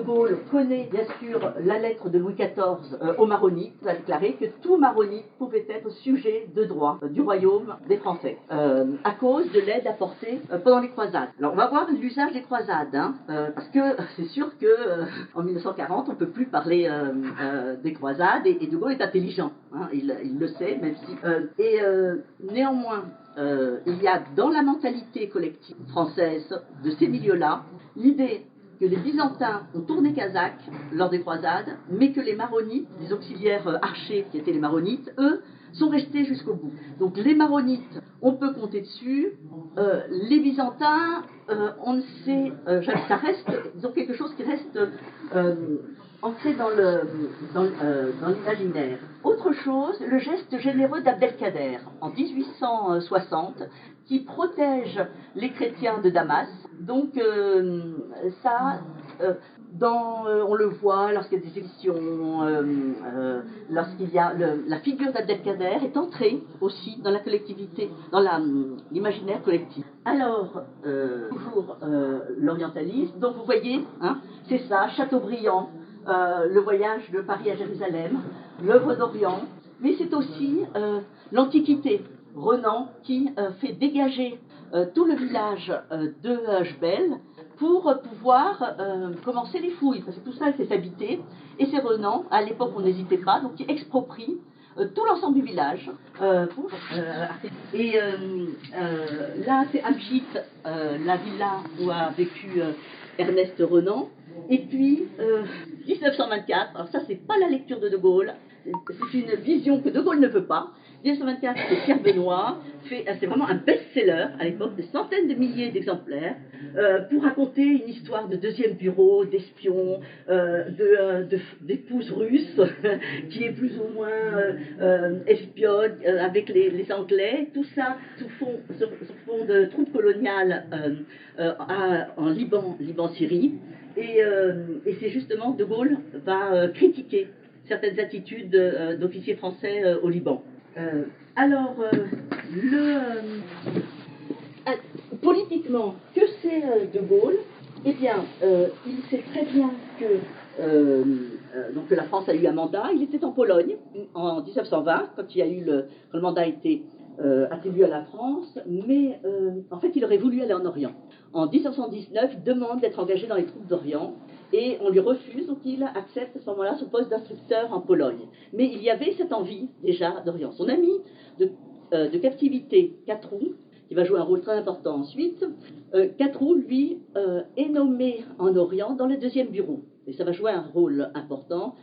Gaulle connaît bien sûr la lettre de Louis XIV aux Maronites, a déclaré que tout Maronite pouvait être sujet de droit du royaume des Français, à cause de l'aide apportée pendant les croisades. Alors on va voir l'usage des croisades, hein, parce que c'est sûr que en 1940 on ne peut plus parler des croisades, et De Gaulle est intelligent, hein, il le sait, même si... néanmoins, il y a dans la mentalité collective française de ces milieux-là l'idée que les Byzantins ont tourné kazakh lors des croisades, mais que les Maronites, les auxiliaires archers qui étaient les Maronites, eux, sont restés jusqu'au bout. Donc les Maronites, on peut compter dessus. Les Byzantins, on ne sait, ça reste, ils ont quelque chose qui reste ancré dans l'imaginaire. Autre chose, le geste généreux d'Abdelkader en 1860, qui protège les chrétiens de Damas. Donc on le voit lorsqu'il y a des élections, lorsqu'il y a la figure d'Abdelkader est entrée aussi dans la collectivité, dans l'imaginaire collectif. Alors, toujours l'orientalisme, donc vous voyez, hein, c'est ça, Chateaubriand, le voyage de Paris à Jérusalem, l'œuvre d'Orient, mais c'est aussi l'Antiquité, Renan qui fait dégager tout le village de Jebel pour pouvoir commencer les fouilles, parce que tout ça était habité, et c'est Renan, à l'époque on n'hésitait pas, donc qui exproprie tout l'ensemble du village. Là c'est Abjit, la villa où a vécu Ernest Renan. Et puis 1924, alors ça c'est pas la lecture de Gaulle, c'est une vision que De Gaulle ne veut pas. 1924, c'est Pierre Benoît, c'est vraiment un best-seller à l'époque, des centaines de milliers d'exemplaires, pour raconter une histoire de deuxième bureau, d'espions, d'épouses russes, qui est plus ou moins espionne avec les Anglais, tout ça sur fond de troupes coloniales en Liban-Syrie. Et c'est justement De Gaulle va critiquer certaines attitudes d'officiers français au Liban. Politiquement, que c'est De Gaulle? Eh bien, il sait très bien que la France a eu un mandat. Il était en Pologne en 1920, quand le mandat a été attribué à la France, mais en fait, il aurait voulu aller en Orient. En 1919, il demande d'être engagé dans les troupes d'Orient, et on lui refuse, donc il accepte à ce moment-là son poste d'instructeur en Pologne. Mais il y avait cette envie déjà d'Orient. Son ami de captivité, Catroux, qui va jouer un rôle très important ensuite, Catroux, lui, est nommé en Orient dans le deuxième bureau. Et ça va jouer un rôle important,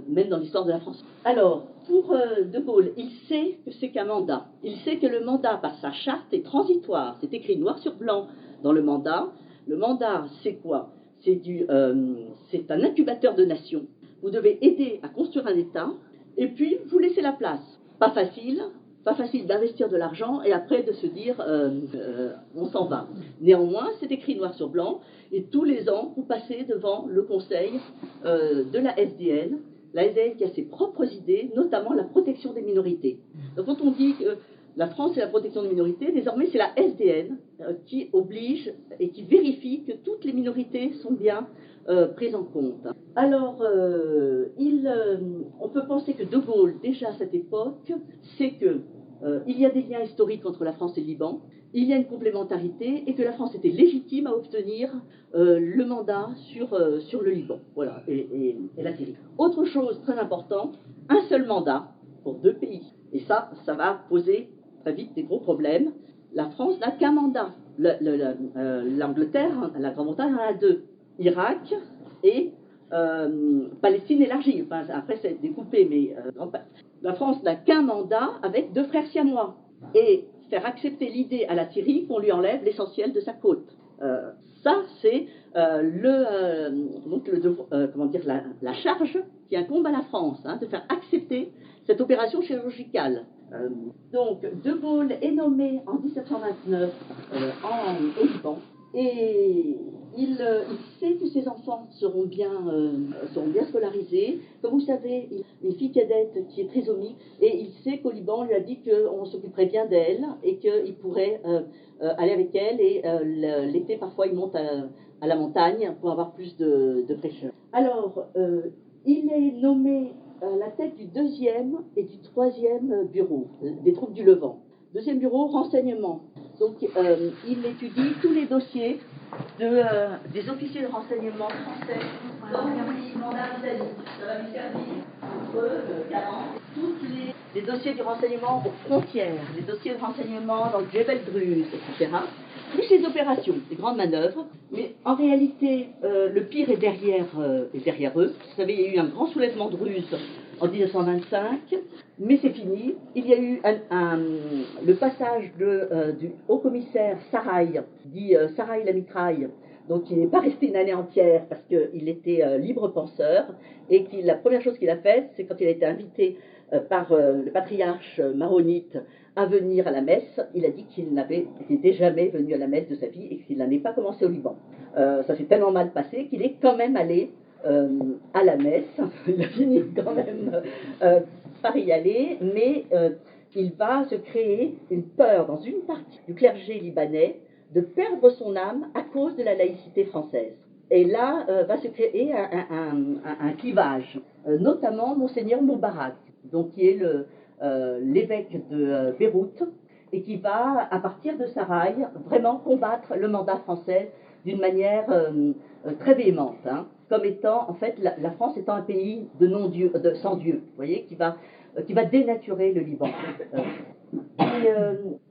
même dans l'histoire de la France. Alors, pour De Gaulle, il sait que c'est qu'un mandat. Il sait que le mandat, par sa charte, est transitoire. C'est écrit noir sur blanc dans le mandat. Le mandat, c'est quoi? C'est un incubateur de nations. Vous devez aider à construire un État, et puis vous laissez la place. Pas facile d'investir de l'argent et après de se dire on s'en va. Néanmoins, c'est écrit noir sur blanc, et tous les ans, vous passez devant le conseil de la SDN. La SDN qui a ses propres idées, notamment la protection des minorités. Donc quand on dit que la France est la protection des minorités, désormais c'est la SDN qui oblige et qui vérifie que toutes les minorités sont bien prises en compte. Alors, on peut penser que De Gaulle, déjà à cette époque, sait que il y a des liens historiques entre la France et le Liban, il y a une complémentarité, et que la France était légitime à obtenir le mandat sur le Liban, voilà, et la Syrie. Autre chose très importante, un seul mandat pour deux pays. Et ça va poser très vite des gros problèmes. La France n'a qu'un mandat. L'Angleterre, la Grande-Bretagne en a deux. Irak et Palestine élargie. Enfin, après, c'est découpé, mais la France n'a qu'un mandat avec deux frères siamois. Et faire accepter l'idée à la Syrie qu'on lui enlève l'essentiel de sa côte. Ça, c'est la charge qui incombe à la France, hein, de faire accepter cette opération chirurgicale. Donc, De Gaulle est nommé en 1929 au Liban, et il sait que ses enfants seront bien scolarisés. Comme vous savez, il a une fille cadette qui est trisomique, et il sait qu'au Liban, on lui a dit qu'on s'occuperait bien d'elle et qu'il pourrait aller avec elle, et l'été, parfois, il monte à la montagne pour avoir plus de fraîcheur. Alors, il est nommé à la tête du deuxième et du troisième bureau des troupes du Levant. Deuxième bureau, renseignement. Donc, il étudie tous les dossiers des officiers de renseignement français dans le mandat d'Italie. Ça va lui servir entre le 40, tous les dossiers du renseignement aux frontières, les dossiers de renseignement dans le Djebel Druze, etc. Plus les opérations, les grandes manœuvres. Mais en réalité, le pire est derrière eux. Vous savez, il y a eu un grand soulèvement de Russes en 1925, mais c'est fini. Il y a eu le passage du haut-commissaire Saraï, dit Saraï la mitraille, donc il n'est pas resté une année entière parce qu'il était libre penseur, et la première chose qu'il a faite, c'est quand il a été invité par le patriarche maronite à venir à la messe, il a dit qu'il n'était jamais venu à la messe de sa vie et qu'il n'avait pas commencé au Liban. Ça s'est tellement mal passé qu'il est quand même allé à la messe. Il a fini quand même par y aller, mais il va se créer une peur dans une partie du clergé libanais de perdre son âme à cause de la laïcité française. Et là va se créer un clivage, notamment Monseigneur Moubarak, donc qui est l'évêque de Beyrouth, et qui va, à partir de Saraï, vraiment combattre le mandat français d'une manière très véhémente, hein, comme étant, en fait, la France étant un pays de non-dieu, sans Dieu, vous voyez, qui va dénaturer le Liban.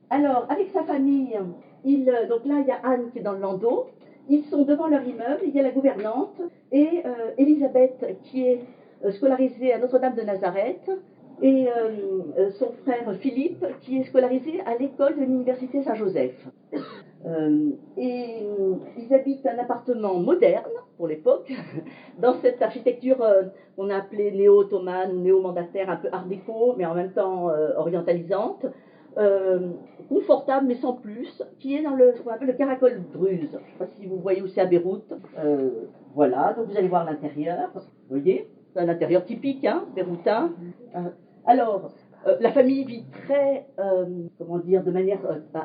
Alors, avec sa famille, donc là, il y a Anne qui est dans le landau. Ils sont devant leur immeuble, il y a la gouvernante et Elisabeth qui est scolarisée à Notre-Dame de Nazareth, et son frère Philippe qui est scolarisé à l'école de l'université Saint-Joseph. Et ils habitent un appartement moderne pour l'époque, dans cette architecture qu'on a appelée néo-ottomane ou néo-mandataire, un peu art déco, mais en même temps orientalisante. Confortable mais sans plus, qui est dans ce qu'on appelle le caracol Druze. Je ne sais pas si vous voyez où c'est à Beyrouth. Voilà, donc vous allez voir l'intérieur. Vous voyez, c'est un intérieur typique, hein, beyroutain. Alors, la famille vit très, comment dire, de manière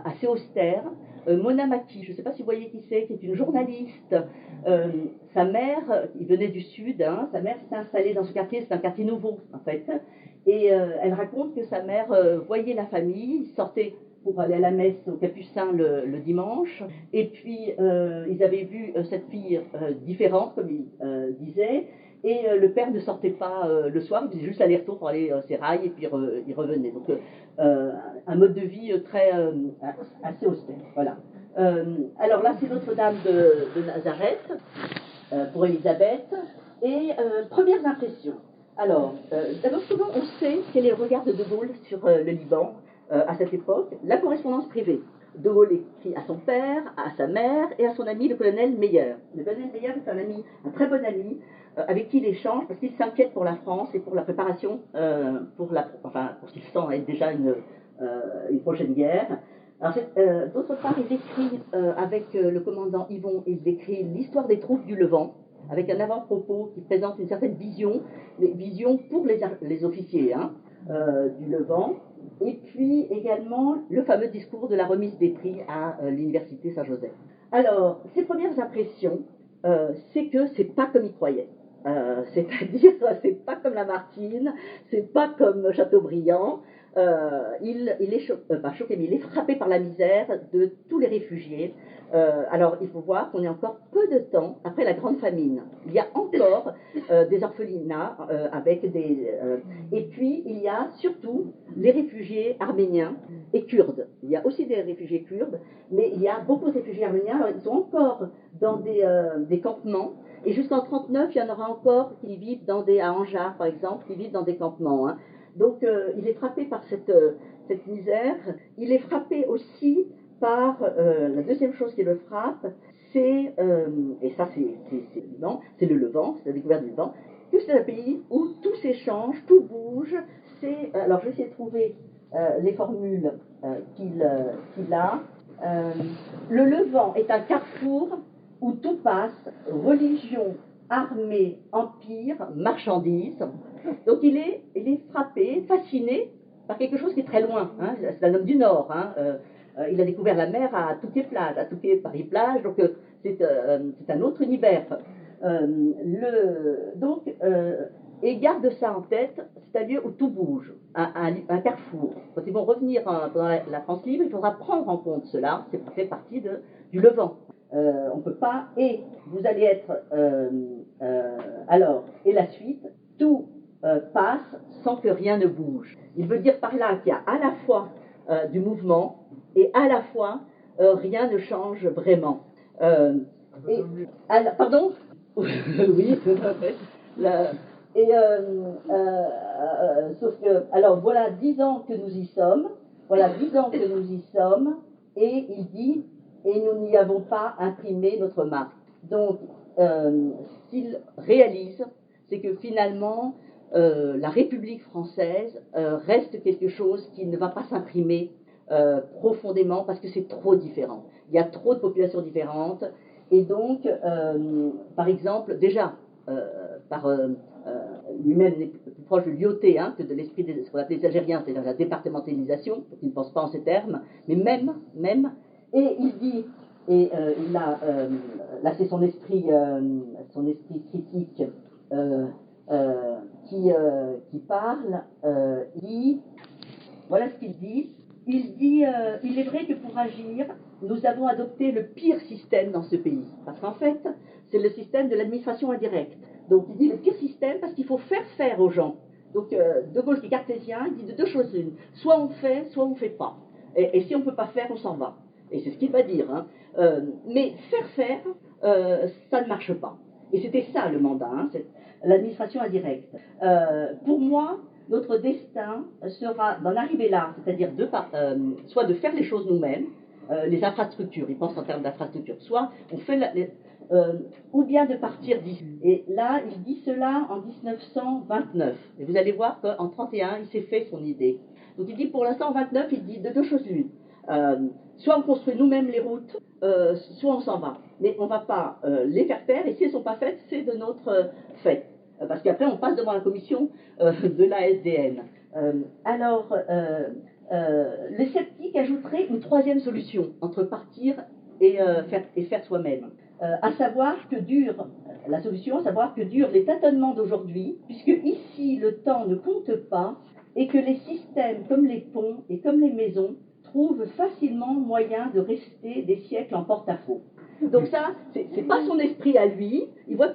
assez austère. Mona Maki, je ne sais pas si vous voyez qui c'est, qui est une journaliste. Sa mère, il venait du sud, hein, sa mère s'est installée dans ce quartier, c'est un quartier nouveau en fait. Et elle raconte que sa mère voyait la famille, sortait pour aller à la messe au Capucin le dimanche, et puis ils avaient vu cette fille différente, comme il disait, et le père ne sortait pas le soir, il faisait juste l'aller-retour pour aller au sérail, et puis il revenait. Donc un mode de vie assez austère. Voilà. Alors là, c'est Notre-Dame de Nazareth pour Elisabeth, et premières impressions. Alors, d'abord, souvent, on sait quel est le regard de Gaulle sur le Liban à cette époque. La correspondance privée. De Gaulle écrit à son père, à sa mère et à son ami le colonel Meyer. Le colonel Meyer est un très bon ami, avec qui il échange parce qu'il s'inquiète pour la France et pour la préparation, pour ce qu'il sent être déjà une prochaine guerre. D'autre part, il écrit avec le commandant Yvon, il décrit l'histoire des troupes du Levant, avec un avant-propos qui présente une certaine vision, mais vision pour les officiers hein, du Levant, et puis également le fameux discours de la remise des prix à l'université Saint-Joseph. Alors, ses premières impressions, c'est que c'est pas comme il croyait. C'est-à-dire, c'est pas comme Lamartine, c'est pas comme Chateaubriand. Il est pas choqué, mais il est frappé par la misère de tous les réfugiés. Alors, il faut voir qu'on est encore peu de temps après la grande famine. Il y a encore des orphelinats avec des... et puis, il y a surtout les réfugiés arméniens et kurdes. Il y a aussi des réfugiés kurdes, mais il y a beaucoup de réfugiés arméniens. Alors, ils sont encore dans des campements. Et jusqu'en 1939, il y en aura encore qui vivent à Anjar, par exemple, qui vivent dans des campements. Hein. Donc, il est frappé par cette misère. Il est frappé aussi par la deuxième chose qui le frappe, c'est, et ça c'est le Levant, c'est la découverte du Levant, que c'est un pays où tout s'échange, tout bouge. Alors, je vais essayer de trouver les formules qu'il a. Le Levant est un carrefour où tout passe, religion, armée, empire, marchandises. Donc il est frappé, fasciné par quelque chose qui est très loin. Hein. C'est un homme du Nord. Hein. Il a découvert la mer à Touquet-Plage, à Touquet-Paris-Plage. Donc c'est un autre univers. Et garde ça en tête, c'est un lieu où tout bouge, un carrefour. Quand ils vont revenir pendant la France libre, il faudra prendre en compte cela, ça fait partie du Levant. On ne peut pas, et vous allez être, alors, et la suite, tout passe sans que rien ne bouge. Il veut dire par là qu'il y a à la fois du mouvement et à la fois rien ne change vraiment. Pardon. Oui, tout à fait. Sauf que, alors voilà 10 ans que nous y sommes, et il dit, et nous n'y avons pas imprimé notre marque. Donc, ce qu'il réalise, c'est que finalement, la République française reste quelque chose qui ne va pas s'imprimer profondément parce que c'est trop différent. Il y a trop de populations différentes, et donc, par exemple, déjà, lui-même est plus proche de l'IOT que de l'esprit de ce qu'on appelle les Algériens, c'est-à-dire la départementalisation, donc il ne pense pas en ces termes, mais même, et il dit, et là c'est son esprit critique qui parle, voilà ce qu'il dit. Il dit, il est vrai que pour agir, nous avons adopté le pire système dans ce pays. Parce qu'en fait, c'est le système de l'administration indirecte. Donc il dit le pire système parce qu'il faut faire aux gens. Donc De Gaulle qui est cartésien, il dit de deux choses l'une. Soit on fait, soit on ne fait pas. Et si on ne peut pas faire, on s'en va. Et c'est ce qu'il va dire. Mais faire, ça ne marche pas. Et c'était ça le mandat, l'administration indirecte. Pour moi, notre destin sera d'en arriver là, c'est-à-dire soit de faire les choses nous-mêmes, les infrastructures, il pense en termes d'infrastructures, soit on fait ou bien de partir d'ici. Et là, il dit cela en 1929. Et vous allez voir qu'en 1931, il s'est fait son idée. Donc il dit pour l'instant en 29, il dit de deux choses l'une. Soit on construit nous-mêmes les routes, soit on s'en va. Mais on ne va pas les faire, et si elles ne sont pas faites, c'est de notre fait. Parce qu'après, on passe devant la commission de la SDN. Le sceptique ajouterait une troisième solution entre partir et faire soi-même. À savoir que la solution, à savoir que durent les tâtonnements d'aujourd'hui, puisque ici le temps ne compte pas, et que les systèmes comme les ponts et comme les maisons trouvent facilement moyen de rester des siècles en porte-à-faux. Donc ça, c'est pas son esprit à lui. Il voit,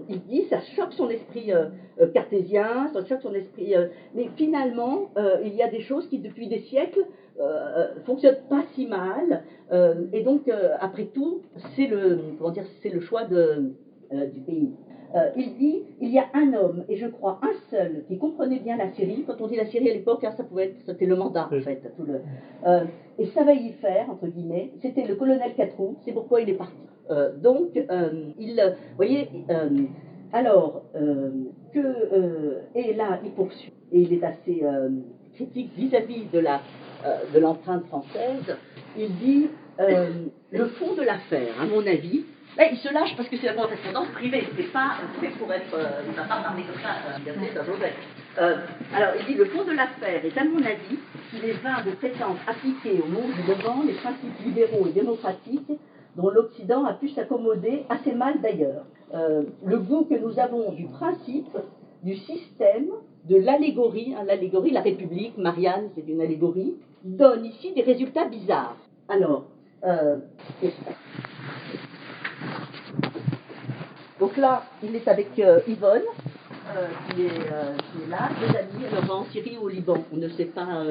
il dit, ça choque son esprit cartésien, ça choque son esprit. Mais finalement, il y a des choses qui, depuis des siècles, fonctionnent pas si mal. Et donc, après tout, c'est le choix du pays. Il dit, il y a un homme, et je crois un seul, qui comprenait bien la Syrie. Quand on dit la Syrie à l'époque, c'était le mandat, en fait. Et ça va y faire, entre guillemets, c'était le colonel Catroux, c'est pourquoi il est parti. Vous voyez, et là, il poursuit, et il est assez critique vis-à-vis de l'empreinte française. Il dit, le fond de l'affaire, à mon avis, là, il se lâche parce que c'est la correspondance privée, c'est pas fait pour être. Il ne va pas parler comme ça, Saint-Joseph. Alors, il dit le fond de l'affaire est, à mon avis, qu'il est vain de prétendre appliquer au monde du Levant les principes libéraux et démocratiques dont l'Occident a pu s'accommoder assez mal d'ailleurs. Le goût que nous avons du principe, du système, de l'allégorie, l'allégorie, la République, Marianne, c'est une allégorie, donne ici des résultats bizarres. Alors, donc là, il est avec Yvonne, qui est là, deux amis, alors en Syrie ou au Liban, on ne sait pas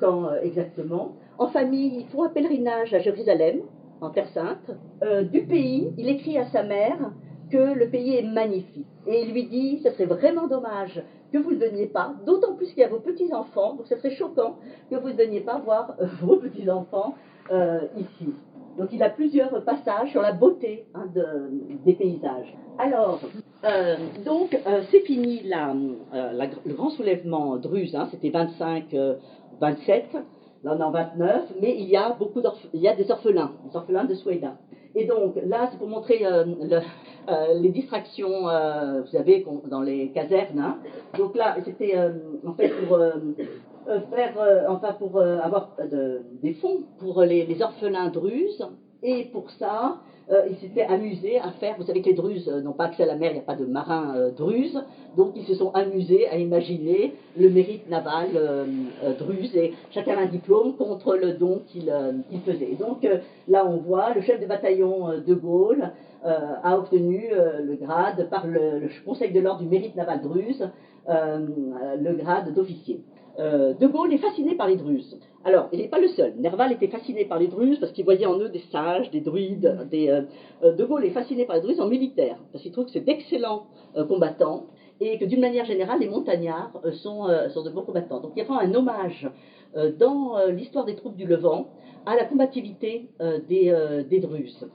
quand exactement. En famille, ils font un pèlerinage à Jérusalem, en Terre Sainte. Du pays, il écrit à sa mère que le pays est magnifique. Et il lui dit, ce serait vraiment dommage que vous ne veniez pas, d'autant plus qu'il y a vos petits-enfants, donc ce serait choquant que vous ne veniez pas voir vos petits-enfants ici. Donc il a plusieurs passages sur la beauté des paysages. Alors, c'est fini le grand soulèvement druze, c'était 25, 27, là on est en 29, mais il y a des orphelins de Souaïda. Et donc là, c'est pour montrer les distractions, vous savez, dans les casernes. Donc là, c'était en fait pour avoir des fonds pour les orphelins druzes. Et pour ça, ils s'étaient amusés à faire, vous savez que les Druzes n'ont pas accès à la mer, il n'y a pas de marins Druzes, donc ils se sont amusés à imaginer le mérite naval Druze, et chacun a un diplôme contre le don qu'il faisait. Donc là on voit le chef de bataillon de Gaulle a obtenu le grade par le Conseil de l'ordre du mérite naval Druze, le grade d'officier. De Gaulle est fasciné par les Druzes. Alors, il n'est pas le seul. Nerval était fasciné par les Druzes parce qu'il voyait en eux des sages, des druides. De Gaulle est fasciné par les Druzes en militaire parce qu'il trouve que c'est d'excellents combattants et que d'une manière générale, les montagnards sont de bons combattants. Donc il rend un hommage dans l'histoire des troupes du Levant à la combativité des Druzes.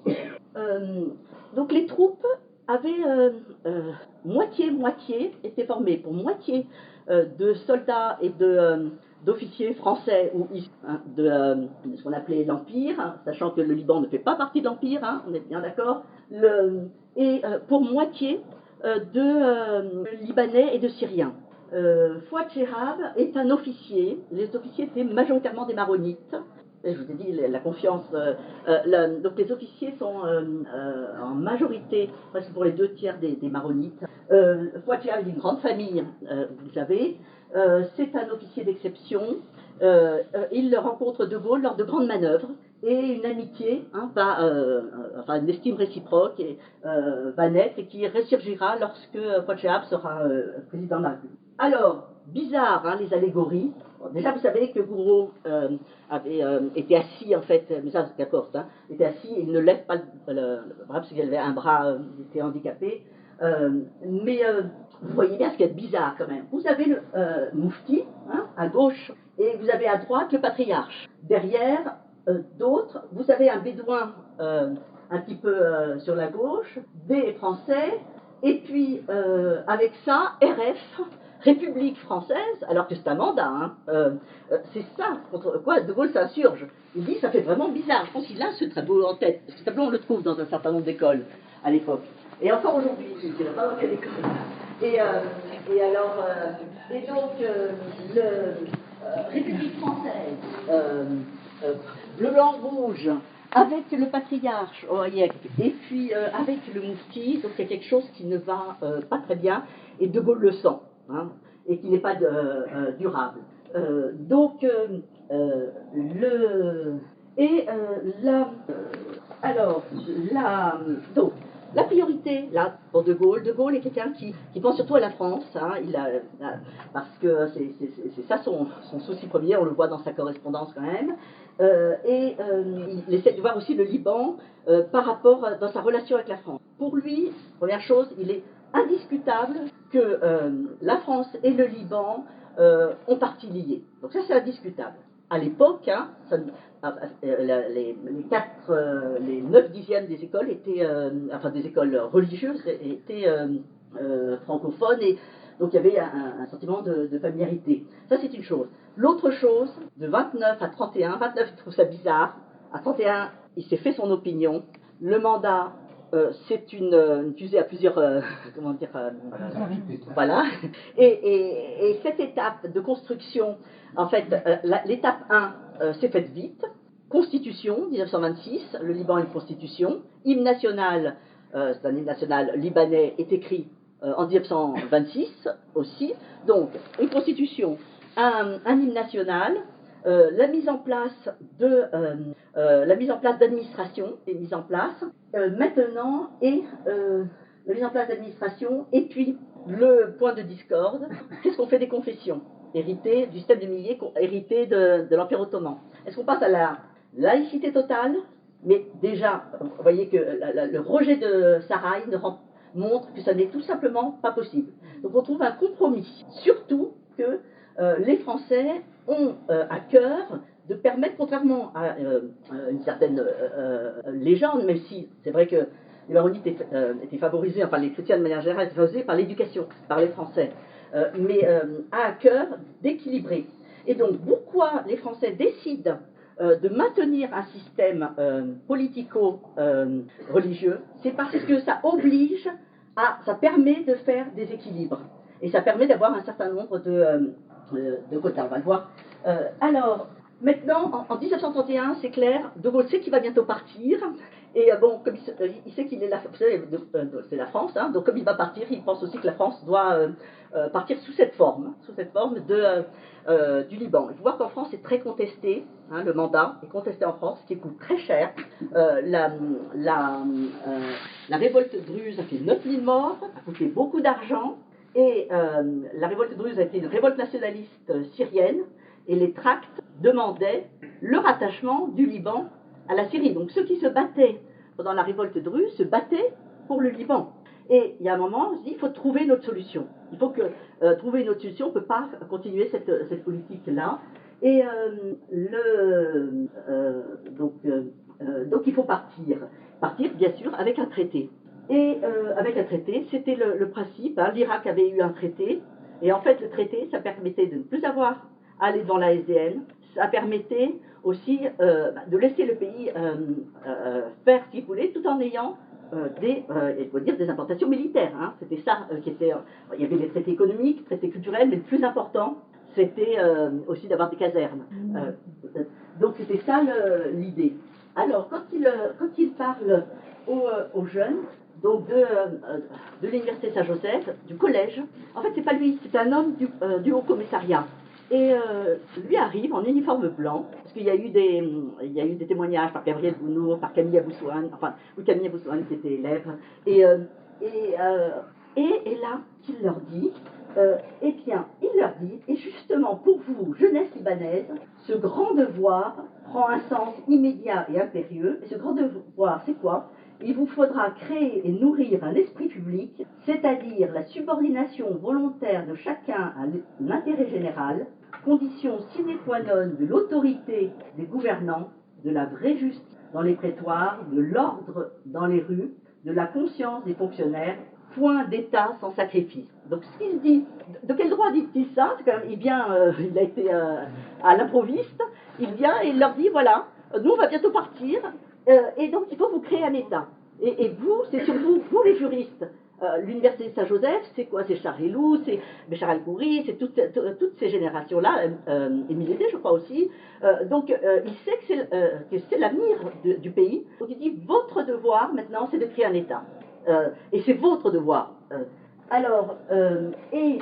Donc les troupes avaient moitié-moitié, étaient formées pour moitié de soldats et d'officiers français ou de ce qu'on appelait l'Empire, hein, sachant que le Liban ne fait pas partie de l'Empire, hein, on est bien d'accord, et pour moitié de Libanais et de Syriens. Fouad Chehab est un officier, les officiers étaient majoritairement des Maronites. Je vous ai dit, la confiance. Donc les officiers sont en majorité, presque pour les 2/3 des Maronites. Fouad Chehab est d'une grande famille, vous le savez. C'est un officier d'exception. Il rencontre De Gaulle lors de grandes manœuvres et une amitié, enfin une estime réciproque va naître et qui ressurgira lorsque Fouad Chehab sera président de la République. Alors, bizarre, hein, les allégories. Bon, déjà, vous savez que Gouraud avait été assis, en fait, mais ça, c'est d'accord, hein, était assis et il ne lève pas le bras parce qu'il avait un bras, il était handicapé. Mais vous voyez bien ce qui est bizarre quand même. Vous avez le Moufti, hein, à gauche, et vous avez à droite le patriarche. Derrière, d'autres, vous avez un bédouin un petit peu sur la gauche, des Français, et puis avec ça, RF, République française, alors que c'est un mandat. Hein. C'est ça contre quoi De Gaulle s'insurge. Il dit ça fait vraiment bizarre. Je pense qu'il a ce tableau en tête. Ce tableau, on le trouve dans un certain nombre d'écoles à l'époque. Et encore aujourd'hui, je ne sais pas dans quelle école. Et donc, République française, bleu, blanc, rouge, avec le patriarche Oyek, et puis avec le Moufti, donc il y a quelque chose qui ne va pas très bien, et De Gaulle le sent, hein, et qui n'est pas durable. Donc, la priorité, là, pour De Gaulle est quelqu'un qui pense surtout à la France, hein, parce que c'est ça son souci premier, on le voit dans sa correspondance quand même, il essaie de voir aussi le Liban par rapport dans sa relation avec la France. Pour lui, première chose, il est indiscutable que la France et le Liban ont partie liée. Donc ça, c'est indiscutable. À l'époque, hein, les 9/10 des écoles étaient, enfin des écoles religieuses étaient francophones, et donc il y avait un sentiment de familiarité. Ça, c'est une chose. L'autre chose, de 29 à 31, 29 il trouve ça bizarre, à 31 il s'est fait son opinion, le mandat c'est une fusée à plusieurs, comment dire, voilà. Et cette étape de construction, en fait, l'étape 1 s'est faite vite. Constitution, 1926, le Liban a une constitution. Hymne national, c'est un hymne national libanais, est écrit en 1926 aussi. Donc, une constitution, un hymne national. La mise en place d'administration est mise en place maintenant, et la mise en place d'administration, et puis le point de discorde, qu'est-ce qu'on fait des confessions héritées du système de milliers, héritées de l'Empire ottoman? Est-ce qu'on passe à la laïcité totale? Mais déjà, vous voyez que le rejet de Saraï montre que ça n'est tout simplement pas possible. Donc on trouve un compromis, surtout que les Français ont à cœur de permettre, contrairement à une certaine légende, même si c'est vrai que les Maronites étaient favorisés, enfin les chrétiens de manière générale étaient favorisés par l'éducation, par les Français, mais a à cœur d'équilibrer. Et donc pourquoi les Français décident de maintenir un système politico-religieux, c'est parce que ça oblige ça permet de faire des équilibres, et ça permet d'avoir un certain nombre de quotas, on va le voir. Alors, Maintenant, en 1931, c'est clair, De Gaulle sait qu'il va bientôt partir. Et bon, comme il sait qu'il est là, c'est la France, hein, donc comme il va partir, il pense aussi que la France doit partir sous cette forme du Liban. Il faut voir qu'en France, c'est très contesté, hein, le mandat est contesté en France, ce qui coûte très cher. La révolte druze a fait 9000 morts, a coûté beaucoup d'argent, et la révolte druze a été une révolte nationaliste syrienne, et les tracts demandaient le rattachement du Liban à la Syrie. Donc ceux qui se battaient pendant la révolte druze se battaient pour le Liban. Et il y a un moment, on se dit, il faut trouver une autre solution. Il faut trouver une autre solution, on ne peut pas continuer cette politique-là. Et donc il faut partir. Partir, bien sûr, avec un traité. Et avec un traité, c'était le principe. Hein, l'Irak avait eu un traité. Et en fait, le traité, ça permettait de ne plus avoir à aller dans la SDN. Ça permettait aussi de laisser le pays faire ce qu'il voulait, tout en ayant il faut dire des implantations militaires. Hein. C'était ça qui était. Il y avait les traités économiques, traités culturels, mais le plus important, c'était aussi d'avoir des casernes. Donc c'était ça l'idée. Alors quand il parle aux jeunes, donc de l'université Saint-Joseph, du collège, en fait c'est pas lui, c'est un homme du haut commissariat. Et lui arrive en uniforme blanc, parce qu'il y a eu des témoignages par Gabriel Bounour, par Camille Aboussouane, Camille Aboussouane qui était élève, et là, il leur dit, eh bien, il leur dit, et justement pour vous, jeunesse libanaise, ce grand devoir prend un sens immédiat et impérieux, et ce grand devoir, c'est quoi? Il vous faudra créer et nourrir un esprit public, c'est-à-dire la subordination volontaire de chacun à l'intérêt général, condition sine qua non de l'autorité des gouvernants, de la vraie justice dans les prétoires, de l'ordre dans les rues, de la conscience des fonctionnaires, point d'État sans sacrifice. Donc ce qu'il dit, de quel droit dit-il ça? Quand même, il a été à l'improviste, il vient et il leur dit, voilà, nous on va bientôt partir, et donc il faut vous créer un État. Et vous, c'est sur vous les juristes. L'université de Saint-Joseph, c'est quoi? C'est Charles Helou, c'est Béchar El-Khoury, c'est toutes ces générations-là, Émile Aidé, je crois aussi. Donc il sait que c'est l'avenir du pays. Donc il dit, votre devoir maintenant, c'est de créer un État. Et c'est votre devoir. Alors, il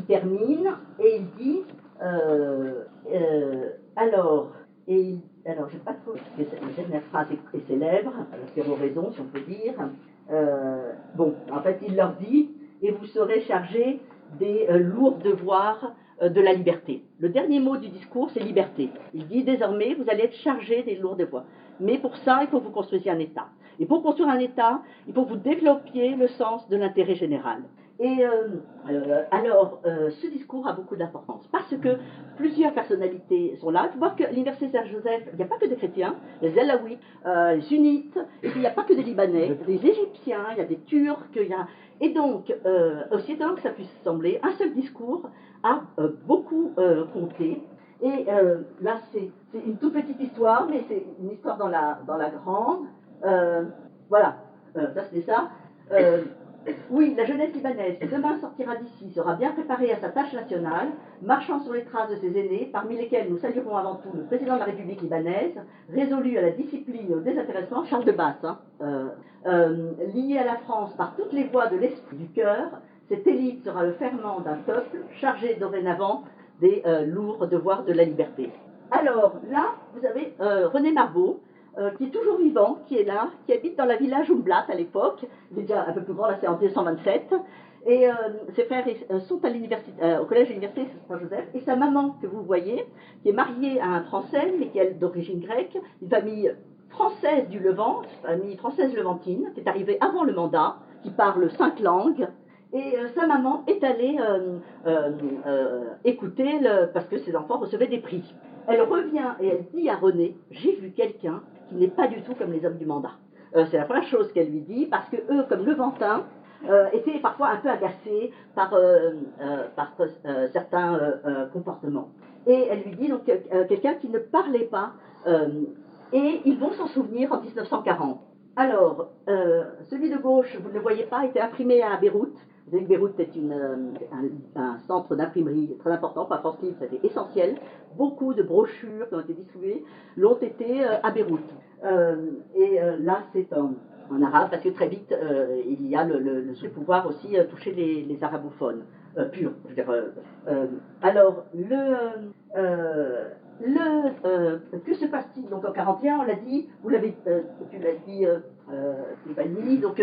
termine et il dit, alors, je n'ai pas trop, parce que cette dernière phrase est célèbre, c'est vos raisons, si on peut dire. Bon, en fait, il leur dit, et vous serez chargés des lourds devoirs de la liberté. Le dernier mot du discours, c'est liberté. Il dit, désormais, vous allez être chargés des lourds devoirs. Mais pour ça, il faut que vous construisiez un État. Et pour construire un État, il faut que vous développiez le sens de l'intérêt général. Et alors, ce discours a beaucoup d'importance parce que plusieurs personnalités sont là. Il faut voir que l'université Saint-Joseph, il n'y a pas que des chrétiens, il y a des Alaouites, les sunnites, et puis il n'y a pas que des Libanais, il y a des Égyptiens, il y a des Turcs, et donc, aussi étonnant que ça puisse sembler, un seul discours a beaucoup compté. Et là, c'est une toute petite histoire, mais c'est une histoire dans la grande. Voilà, ça c'était ça. Oui, la jeunesse libanaise qui demain sortira d'ici sera bien préparée à sa tâche nationale, marchant sur les traces de ses aînés, parmi lesquels nous saluerons avant tout le président de la République libanaise, résolu à la discipline et au désintéressement, Charles de Basse, lié à la France par toutes les voies de l'esprit du cœur, cette élite sera le ferment d'un peuple chargé dorénavant des lourds devoirs de la liberté. Alors là, vous avez René Marbeau, qui est toujours vivant, qui est là, qui habite dans la villa Jumblat à l'époque, il est déjà un peu plus grand, là c'est en 1927, et ses frères sont à au collège de l'université Saint-Joseph, et sa maman que vous voyez, qui est mariée à un Français, mais qui est d'origine grecque, une famille française du Levant, famille française levantine, qui est arrivée avant le mandat, qui parle 5 langues, et sa maman est allée écouter, parce que ses enfants recevaient des prix. Elle revient et elle dit à René, j'ai vu quelqu'un qui n'est pas du tout comme les hommes du mandat. C'est la première chose qu'elle lui dit, parce que eux, comme Levantins, étaient parfois un peu agacés par certains comportements. Et elle lui dit donc quelqu'un qui ne parlait pas, et ils vont s'en souvenir en 1940. Alors, celui de gauche, vous ne le voyez pas, était imprimé à Beyrouth. Vous savez que Beyrouth est un centre d'imprimerie très important, pas France Libre, c'était essentiel. Beaucoup de brochures qui ont été distribuées l'ont été à Beyrouth. Là, c'est en arabe, parce que très vite, il y a le pouvoir aussi toucher les arabophones purs. Je veux dire, alors, que se passe-t-il donc en 41? On l'a dit, tu l'as dit, Stéphanie, donc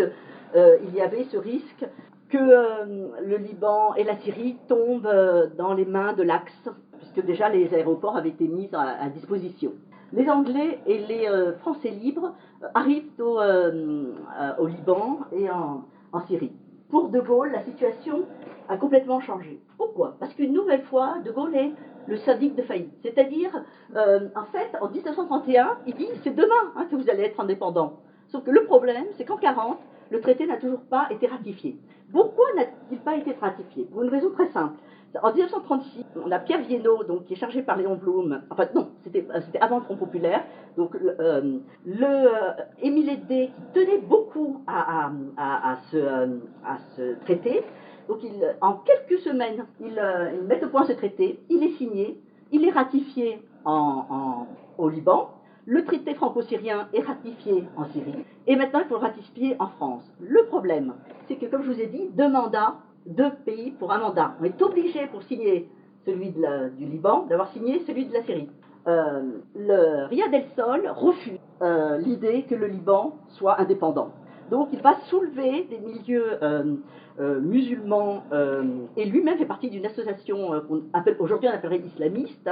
il y avait ce risque que le Liban et la Syrie tombent dans les mains de l'Axe, puisque déjà les aéroports avaient été mis à disposition. Les Anglais et les Français libres arrivent au Liban et en Syrie. Pour De Gaulle, la situation a complètement changé. Pourquoi? Parce qu'une nouvelle fois, De Gaulle est le syndic de faillite. C'est-à-dire, en fait, en 1931, il dit c'est demain que vous allez être indépendant. Sauf que le problème, c'est qu'en 1940, le traité n'a toujours pas été ratifié. Pourquoi n'a-t-il pas été ratifié? Pour une raison très simple. En 1936, on a Pierre Viénot, donc, qui est chargé par Léon Blum, enfin non, c'était avant le Front populaire, donc Émile Edé, qui tenait beaucoup à ce traité, donc en quelques semaines, il met au point ce traité, il est signé, il est ratifié au Liban, le traité franco-syrien est ratifié en Syrie, et maintenant il faut le ratifier en France. Le problème, c'est que, comme je vous ai dit, 2 mandats, 2 pays pour un mandat. On est obligé, pour signer celui du Liban, d'avoir signé celui de la Syrie. Le Riyad el-Sol refuse l'idée que le Liban soit indépendant. Donc il va soulever des milieux musulmans, et lui-même fait partie d'une association aujourd'hui on appellerait islamiste,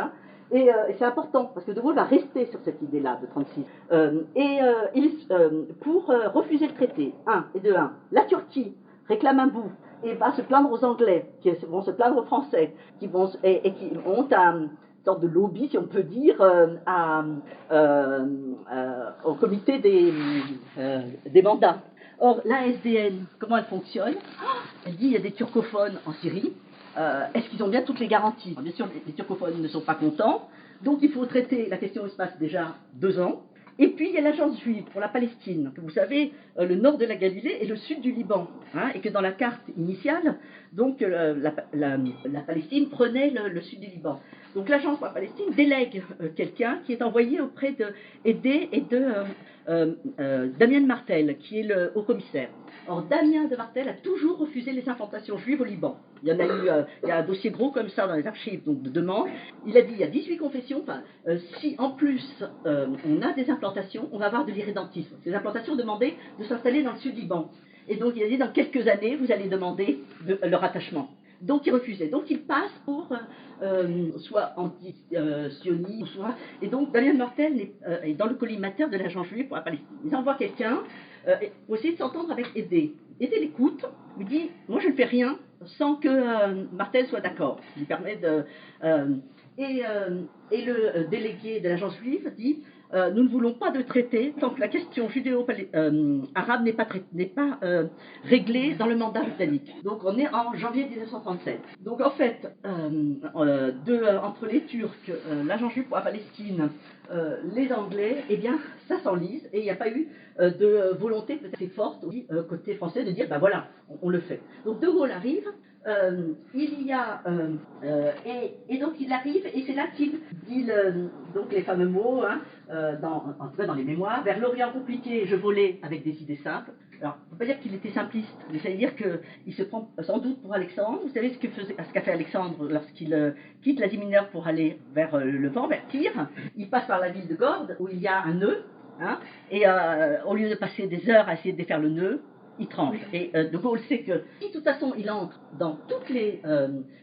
et c'est important, parce que De Gaulle va rester sur cette idée-là de 1936. Pour refuser le traité, la Turquie réclame un bout, et va se plaindre aux Anglais, qui vont se plaindre aux Français, qui ont une sorte de lobby, si on peut dire, au comité des mandats. Or, l'ASDN, comment elle fonctionne? Elle dit il y a des turcophones en Syrie. Est-ce qu'ils ont bien toutes les garanties? Bien sûr, les turcophones ne sont pas contents, donc il faut traiter la question, il se passe déjà 2 ans. Et puis il y a l'agence juive pour la Palestine, que vous savez, le nord de la Galilée et le sud du Liban, et que dans la carte initiale, donc la Palestine prenait le sud du Liban. Donc l'agence pour la Palestine délègue quelqu'un qui est envoyé auprès d'Aidé et de Damien de Martel, qui est le haut-commissaire. Or, Damien de Martel a toujours refusé les implantations juives au Liban. Il y en a eu, il y a un dossier gros comme ça dans les archives donc, de demande. Il a dit il y a 18 confessions, si en plus on a des implantations, on va avoir de l'irrédentisme. Ces implantations demandaient de s'installer dans le sud du Liban. Et donc il a dit dans quelques années, vous allez demander leur rattachement. Donc il refusait. Donc il passe pour soit anti-sioniste, soit. Et donc Damien de Martel est dans le collimateur de l'agent juif pour la Palestine. Ils envoient quelqu'un pour essayer de s'entendre avec Aidé. Aidé l'écoute, lui dit moi je ne fais rien sans que Martel soit d'accord. Il lui permet de. Et le délégué de l'agence juive dit nous ne voulons pas de traité tant que la question judéo-arabe n'est pas réglée dans le mandat britannique. Donc on est en janvier 1937. Donc en fait, entre les Turcs, l'agence juive pour la Palestine, les Anglais, eh bien ça s'enlise et il n'y a pas eu de volonté peut-être forte aussi, côté français de dire ben voilà, on le fait. Donc De Gaulle arrive. Il y a et donc il arrive et c'est là qu'il dit donc les fameux mots en tout cas dans les mémoires: vers l'Orient compliqué je volais avec des idées simples. Alors on ne peut pas dire qu'il était simpliste, mais ça veut dire qu'il se prend sans doute pour Alexandre. Vous savez ce qu'a fait Alexandre lorsqu'il quitte l'Asie mineure pour aller vers le Levant, vers Tyr. Il passe par la ville de Gordes où il y a un nœud, et au lieu de passer des heures à essayer de défaire le nœud, il tranche. Et De Gaulle sait que si de toute façon il entre dans toutes les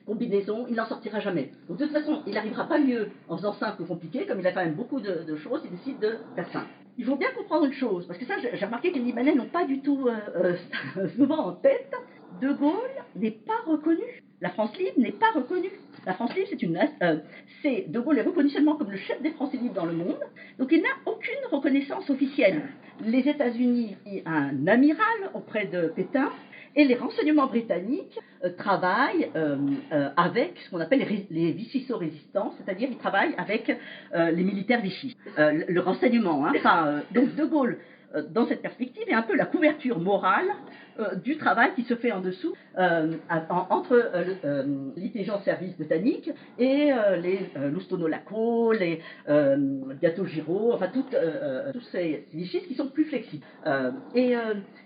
combinaisons, il n'en sortira jamais. Donc de toute façon, il n'arrivera pas mieux en faisant simple ou compliqué, comme il a quand même beaucoup de choses, il décide de faire simple. Il faut bien comprendre une chose, parce que ça j'ai remarqué que les Libanais n'ont pas du tout souvent en tête. De Gaulle n'est pas reconnu. La France libre n'est pas reconnue. La France libre, De Gaulle est reconnu seulement comme le chef des Français libres dans le monde, donc il n'a aucune reconnaissance officielle. Les États-Unis ont un amiral auprès de Pétain, et les renseignements britanniques travaillent avec ce qu'on appelle les Vichy-résistants, c'est-à-dire ils travaillent avec les militaires Vichy. Le renseignement, donc De Gaulle dans cette perspective, est un peu la couverture morale du travail qui se fait en dessous entre l'intelligence service britannique et les Loustono-Laco, les Biato Giraud, enfin tous ces vichistes qui sont plus flexibles.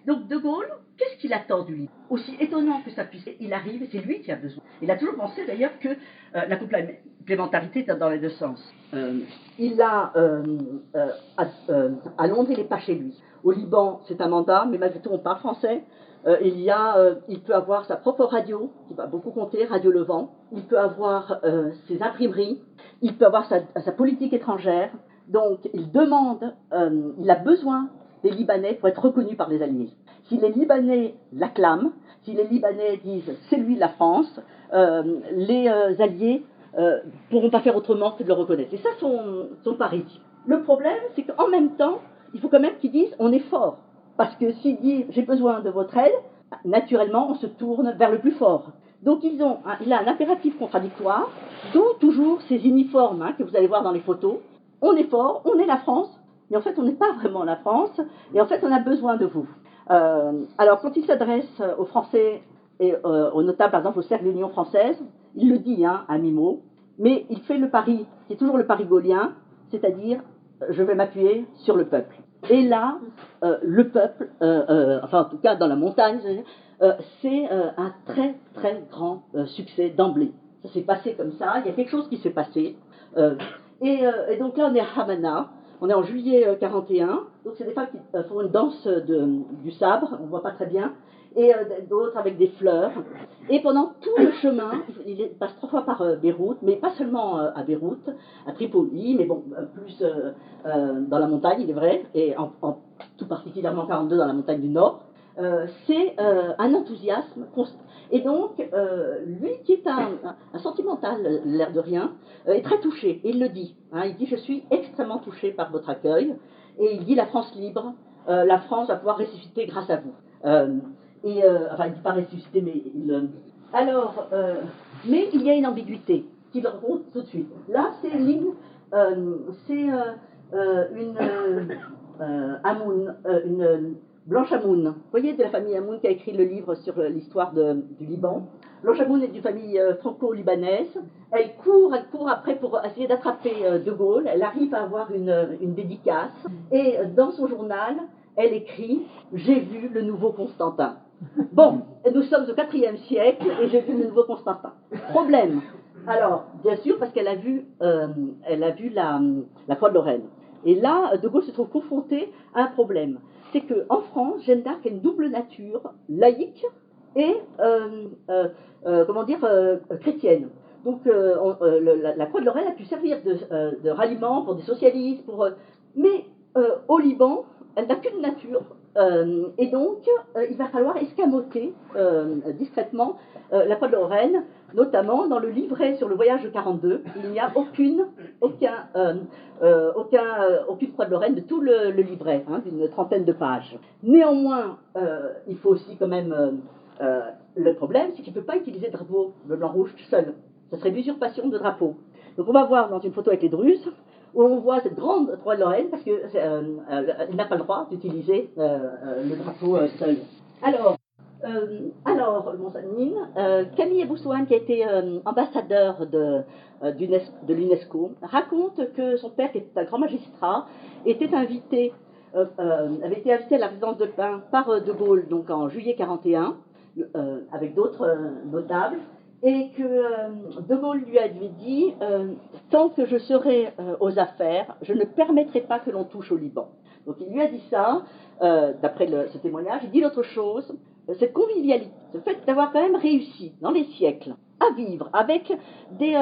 Donc De Gaulle, qu'est-ce qu'il attend du livre? Aussi étonnant que ça puisse, il arrive et c'est lui qui a besoin. Il a toujours pensé d'ailleurs que la complémentarité est dans les deux sens. Il a à Londres, il n'est pas chez lui. Au Liban, c'est un mandat, mais malgré tout, on parle français. Il peut avoir sa propre radio, qui va beaucoup compter, Radio Le Vent. Il peut avoir ses imprimeries. Il peut avoir sa politique étrangère. Donc, il demande, il a besoin des Libanais pour être reconnu par les Alliés. Si les Libanais l'acclament, si les Libanais disent c'est lui la France, les Alliés pourront pas faire autrement que de le reconnaître. C'est ça son pari. Le problème, c'est qu'en même temps, il faut quand même qu'ils disent on est fort. Parce que s'ils disent j'ai besoin de votre aide, naturellement on se tourne vers le plus fort. Donc il a un impératif contradictoire, d'où toujours ces uniformes que vous allez voir dans les photos. On est fort, on est la France, mais en fait on n'est pas vraiment la France, et en fait on a besoin de vous. Alors quand il s'adresse aux Français et aux notables, par exemple au cercle de l'Union française, il le dit à mi-mot, mais il fait le pari, qui est toujours le pari gaullien, c'est-à-dire je vais m'appuyer sur le peuple. Et là, le peuple, enfin en tout cas dans la montagne, c'est un très très grand succès d'emblée. Ça s'est passé comme ça, il y a quelque chose qui s'est passé. Et donc là on est à Hamana, on est en juillet 41, donc c'est des femmes qui font une danse du sabre, on ne voit pas très bien, et d'autres avec des fleurs. Et pendant tout le chemin, il passe 3 fois par Beyrouth, mais pas seulement à Beyrouth, à Tripoli, mais bon, plus dans la montagne, il est vrai, et tout particulièrement 42 dans la montagne du Nord. C'est un enthousiasme constant. Et donc, lui qui est un sentimental, l'air de rien, est très touché, et il le dit. Il dit, je suis extrêmement touché par votre accueil, et il dit, la France libre, la France va pouvoir ressusciter grâce à vous. Enfin, il ne dit pas ressusciter, mais mais il y a une ambiguïté qui le rencontre tout de suite. Là, c'est une Blanche Hamoun, vous voyez, de la famille Hamoun qui a écrit le livre sur l'histoire du Liban. Blanche Hamoun est d'une famille franco-libanaise. Elle court après pour essayer d'attraper De Gaulle. Elle arrive à avoir une dédicace. Et dans son journal, elle écrit « J'ai vu le nouveau Constantin ». Bon, nous sommes au IVe siècle et j'ai vu le nouveau Constantin. Problème. Alors, bien sûr, parce qu'elle a vu la Croix de Lorraine. Et là, De Gaulle se trouve confronté à un problème. C'est qu'en France, Jeanne d'Arc a une double nature, laïque et, chrétienne. Donc, la Croix de Lorraine a pu servir de ralliement pour des socialistes, mais au Liban, elle n'a qu'une nature. Et donc, il va falloir escamoter discrètement la Croix de Lorraine, notamment dans le livret sur le voyage de 42. Il n'y a aucune Croix de Lorraine de tout le livret, d'une trentaine de pages. Néanmoins, il faut aussi quand même... le problème, c'est qu'il ne peut pas utiliser le drapeau bleu, blanc, rouge seul. Ce serait l'usurpation de drapeau. Donc on va voir dans une photo avec les Druzes, où on voit cette grande Croix de Lorraine, parce qu'il n'a pas le droit d'utiliser le drapeau seul. Alors, Monsanine, Camille Eboussoane, qui a été ambassadeur de l'UNESCO, raconte que son père, qui était un grand magistrat, avait été invité à la résidence de Pin par De Gaulle, donc en juillet 41, avec d'autres notables, et que De Gaulle lui avait dit tant que je serai aux affaires, je ne permettrai pas que l'on touche au Liban. Donc il lui a dit ça, d'après ce témoignage. Il dit l'autre chose, cette convivialité, ce fait d'avoir quand même réussi dans les siècles à vivre avec des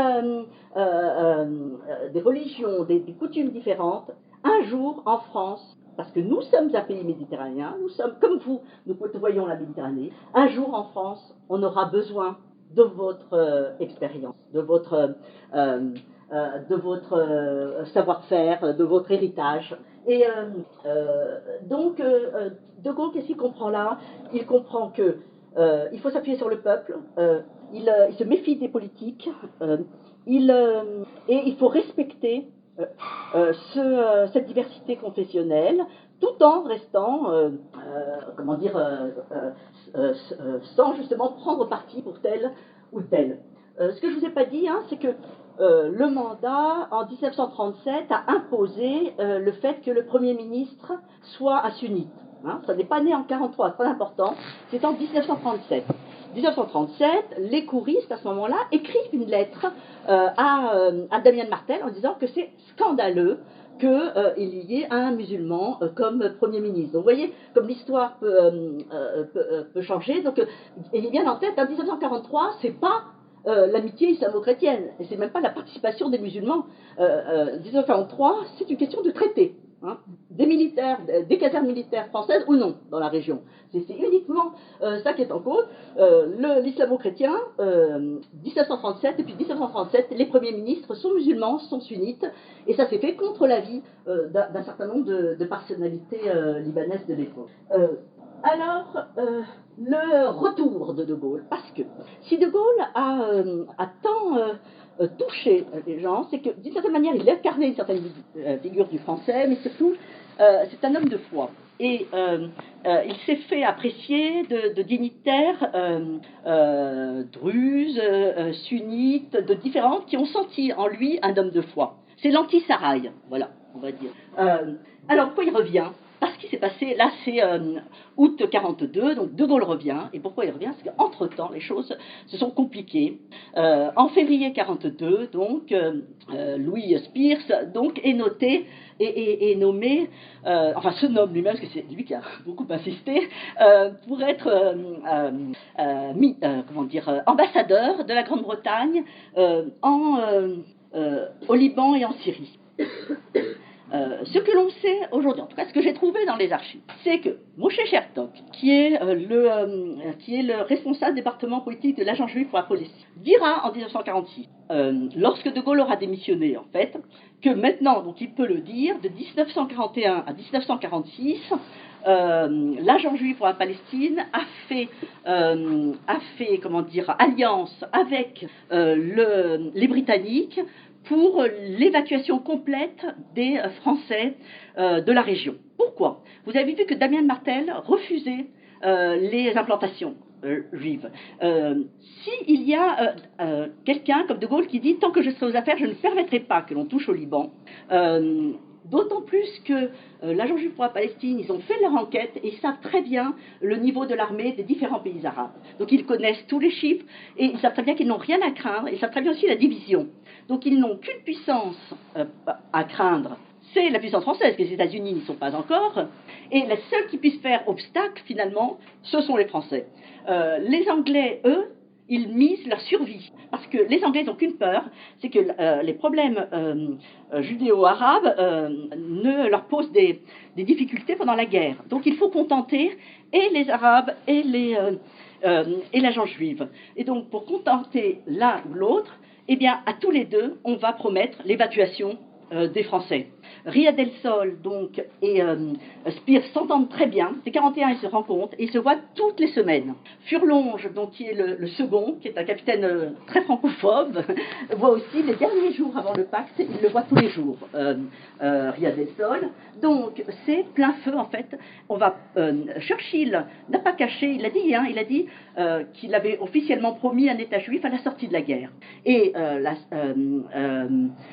religions, des coutumes différentes, un jour en France, parce que nous sommes un pays méditerranéen, nous sommes comme vous, nous côtoyons la Méditerranée, un jour en France, on aura besoin de votre expérience, de votre savoir-faire, de votre héritage. Et donc, De Gaulle, qu'est-ce qu'il comprend là? Il comprend que il faut s'appuyer sur le peuple, il se méfie des politiques, et il faut respecter cette diversité confessionnelle, tout en restant, comment dire, sans justement prendre parti pour tel ou tel. Ce que je ne vous ai pas dit, hein, c'est que le mandat, en 1937, a imposé le fait que le Premier ministre soit un sunnite. Hein. Ça n'est pas né en 1943, c'est très important, c'est en 1937. 1937, les couristes, à ce moment-là, écrivent une lettre à Damien Martel en disant que c'est scandaleux qu'il y ait un musulman comme Premier ministre. Donc vous voyez, comme l'histoire peut changer. Donc, ayez bien en tête, en 1943, c'est pas l'amitié islamo-chrétienne, et c'est même pas la participation des musulmans. 1943, c'est une question de traité. Hein, des militaires, des casernes militaires françaises ou non dans la région. C'est uniquement ça qui est en cause. L'islamo-chrétien, 1937, et puis 1937, les premiers ministres sont musulmans, sont sunnites, et ça s'est fait contre l'avis d'un certain nombre de personnalités libanaises de l'époque. Alors, le retour de Gaulle, parce que si De Gaulle a tant touché les gens, c'est que d'une certaine manière, il incarnait une certaine figure du français, mais surtout, c'est un homme de foi. Et il s'est fait apprécier de dignitaires druzes, sunnites, de différentes, qui ont senti en lui un homme de foi. C'est l'anti-Saraï, voilà, on va dire. Alors, pourquoi il revient ? Parce qu'il s'est passé, là c'est août 42, donc De Gaulle revient. Et pourquoi il revient ? Parce qu'entre-temps, les choses se sont compliquées. En février 42, donc, Louis Spears donc, est noté et nommé, enfin se nomme lui-même, parce que c'est lui qui a beaucoup insisté, pour être ambassadeur de la Grande-Bretagne au Liban et en Syrie. Ce que l'on sait aujourd'hui, en tout cas ce que j'ai trouvé dans les archives, c'est que Moshe Chertok, qui est le responsable du département politique de l'agent juif pour la Palestine, dira en 1946, lorsque De Gaulle aura démissionné en fait, que maintenant, donc il peut le dire, de 1941 à 1946, l'agent juif pour la Palestine a fait alliance avec les Britanniques pour l'évacuation complète des Français de la région. Pourquoi ? Vous avez vu que Damien Martel refusait les implantations juives. S'il y a quelqu'un comme De Gaulle qui dit « tant que je serai aux affaires, je ne permettrai pas que l'on touche au Liban », d'autant plus que l'agent juif pour la Palestine, ils ont fait leur enquête et ils savent très bien le niveau de l'armée des différents pays arabes. Donc ils connaissent tous les chiffres et ils savent très bien qu'ils n'ont rien à craindre. Ils savent très bien aussi la division. Donc ils n'ont qu'une puissance à craindre, c'est la puissance française, que les États-Unis n'y sont pas encore. Et les seuls qui puissent faire obstacle, finalement, ce sont les Français. Les Anglais, eux, ils misent leur survie. Parce que les Anglais n'ont qu'une peur, c'est que les problèmes judéo-arabes ne leur posent des difficultés pendant la guerre. Donc il faut contenter et les Arabes et la gente juive. Et donc pour contenter l'un ou l'autre, eh bien à tous les deux, on va promettre l'évacuation des Français. Riyad El Sol donc, et Spears s'entendent très bien. C'est 41, ils se rencontrent et ils se voient toutes les semaines. Furlonge, donc, qui est le second, qui est un capitaine très francophobe, voit aussi les derniers jours avant le pacte, il le voit tous les jours, Riyad El Sol. Donc c'est plein feu en fait. Churchill n'a pas caché, il a dit qu'il avait officiellement promis un État juif à la sortie de la guerre. Et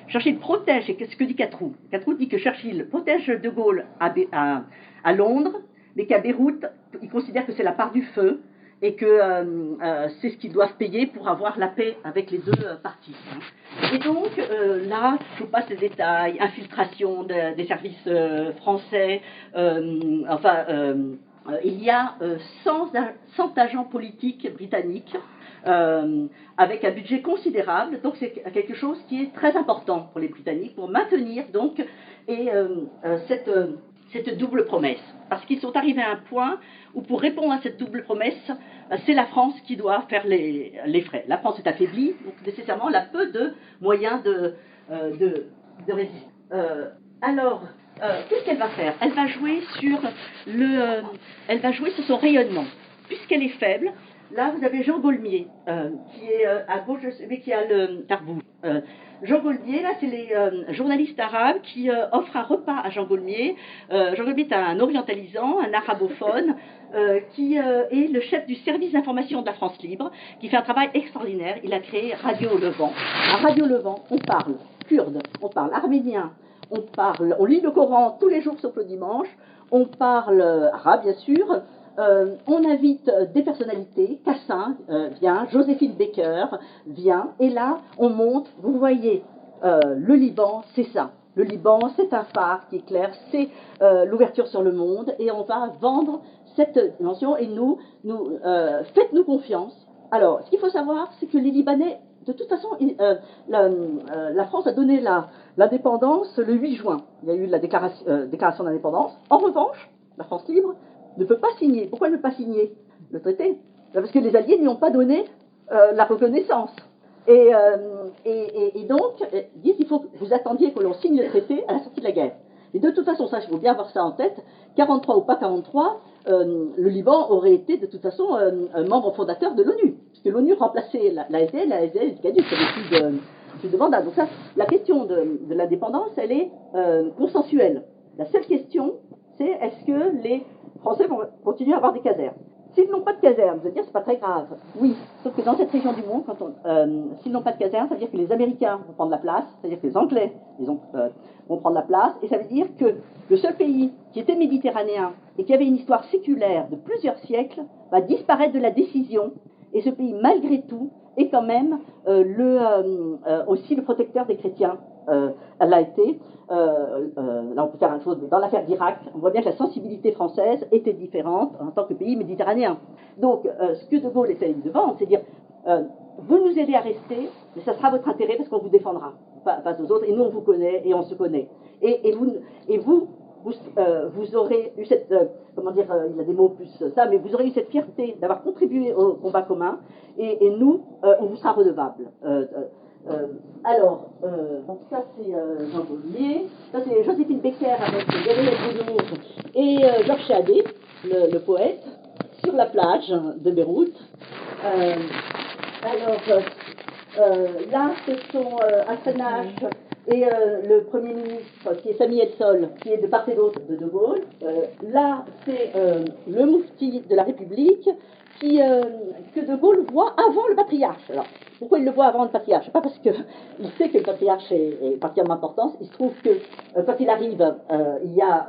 Churchill protège, et ce que dit Catroux. Catroux dit que Churchill protège De Gaulle à Londres, mais qu'à Beyrouth, il considère que c'est la part du feu et que c'est ce qu'ils doivent payer pour avoir la paix avec les deux parties. Et donc là, je vous passe les détails, infiltration des services français, il y a 100 agents politiques britanniques avec un budget considérable, donc c'est quelque chose qui est très important pour les Britanniques, pour maintenir donc cette double promesse. Parce qu'ils sont arrivés à un point où pour répondre à cette double promesse, c'est la France qui doit faire les frais. La France est affaiblie, donc nécessairement elle a peu de moyens de résister. Qu'est-ce qu'elle va faire ? Elle va jouer sur son rayonnement. Puisqu'elle est faible, Là, vous avez Jean Gaulmier, qui est à gauche, mais qui a le tarbou. Jean Gaulmier, là, c'est les journalistes arabes qui offrent un repas à Jean Gaulmier. Jean Gaulmier est un orientalisant, un arabophone, qui est le chef du service d'information de la France Libre, qui fait un travail extraordinaire. Il a créé Radio Levant. À Radio Levant, on parle kurde, on parle arménien, on lit le Coran tous les jours sauf le dimanche, on parle arabe, bien sûr. On invite des personnalités, Cassin vient, Joséphine Baker vient, et là on monte, vous voyez, le Liban, c'est ça. Le Liban, c'est un phare qui éclaire, c'est l'ouverture sur le monde, et on va vendre cette dimension, et faites-nous confiance. Alors, ce qu'il faut savoir, c'est que les Libanais, de toute façon, la France a donné l'indépendance le 8 juin. Il y a eu la déclaration d'indépendance. En revanche, la France libre ne peut pas signer. Pourquoi ne pas signer le traité? Parce que les Alliés n'y ont pas donné la reconnaissance. Et donc, disent qu'il faut que vous attendiez que l'on signe le traité à la sortie de la guerre. Et de toute façon, ça, il faut bien avoir ça en tête, 43 ou pas 43, le Liban aurait été de toute façon un membre fondateur de l'ONU, puisque l'ONU remplaçait la SDL est caduque, il n'y avait plus de mandat. Donc ça, la question de l'indépendance, elle est consensuelle. La seule question, c'est est-ce que les Français vont continuer à avoir des casernes? S'ils n'ont pas de caserne, vous allez dire c'est pas très grave. Oui, sauf que dans cette région du monde, s'ils n'ont pas de caserne, ça veut dire que les Américains vont prendre la place, ça veut dire que les Anglais vont prendre la place, et ça veut dire que le seul pays qui était méditerranéen et qui avait une histoire séculaire de plusieurs siècles va disparaître de la décision, et ce pays, malgré tout, est quand même aussi le protecteur des chrétiens. Elle l'a été. Là, on peut faire une chose, mais dans l'affaire d'Irak, on voit bien que la sensibilité française était différente en tant que pays méditerranéen. Donc, ce que De Gaulle essaye de vendre, c'est dire vous nous aidez à rester, mais ça sera votre intérêt parce qu'on vous défendra face aux autres, et nous on vous connaît et on se connaît. Et vous aurez eu cette, comment dire, il a des mots plus ça, mais vous aurez eu cette fierté d'avoir contribué au combat commun, et nous, on vous sera redevable. Donc ça c'est Jean Gaulmier, ça c'est Joséphine Baker avec Gabriel Bounour et Georges Chadé, le poète, sur la plage de Beyrouth. Là ce sont Hassan H et le Premier ministre qui est Sami El Sol, qui est de part et d'autre de De Gaulle. Là c'est le moufti de la République que De Gaulle voit avant le patriarche. Alors, pourquoi il le voit avant le patriarche? Pas parce qu'il sait que le patriarche est particulièrement important. Il se trouve que quand il arrive, il y a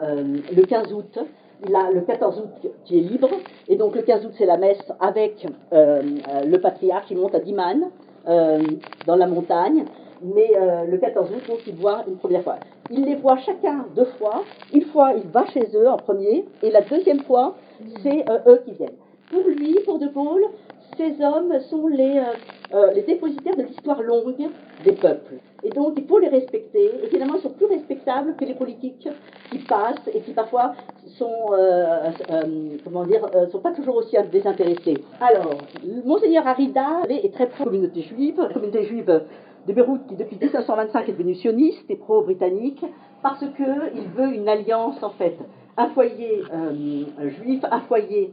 le 15 août, il a le 14 août qui est libre, et donc le 15 août c'est la messe avec le patriarche. Il monte à Diman, dans la montagne, mais le 14 août, donc il voit une première fois. Il les voit chacun 2 fois. Une fois, il va chez eux en premier, et la deuxième fois, c'est eux qui viennent. Pour lui, pour De Gaulle, ces hommes sont les dépositaires de l'histoire longue des peuples. Et donc, il faut les respecter. Et finalement, ils sont plus respectables que les politiques qui passent et qui parfois sont, sont pas toujours aussi désintéressés. Alors, Monseigneur Arrida est très pro-communauté juive. La communauté juive de Beyrouth, qui depuis 1925 est devenue sioniste et pro-britannique, parce qu'il veut une alliance, en fait, un foyer juif, un foyer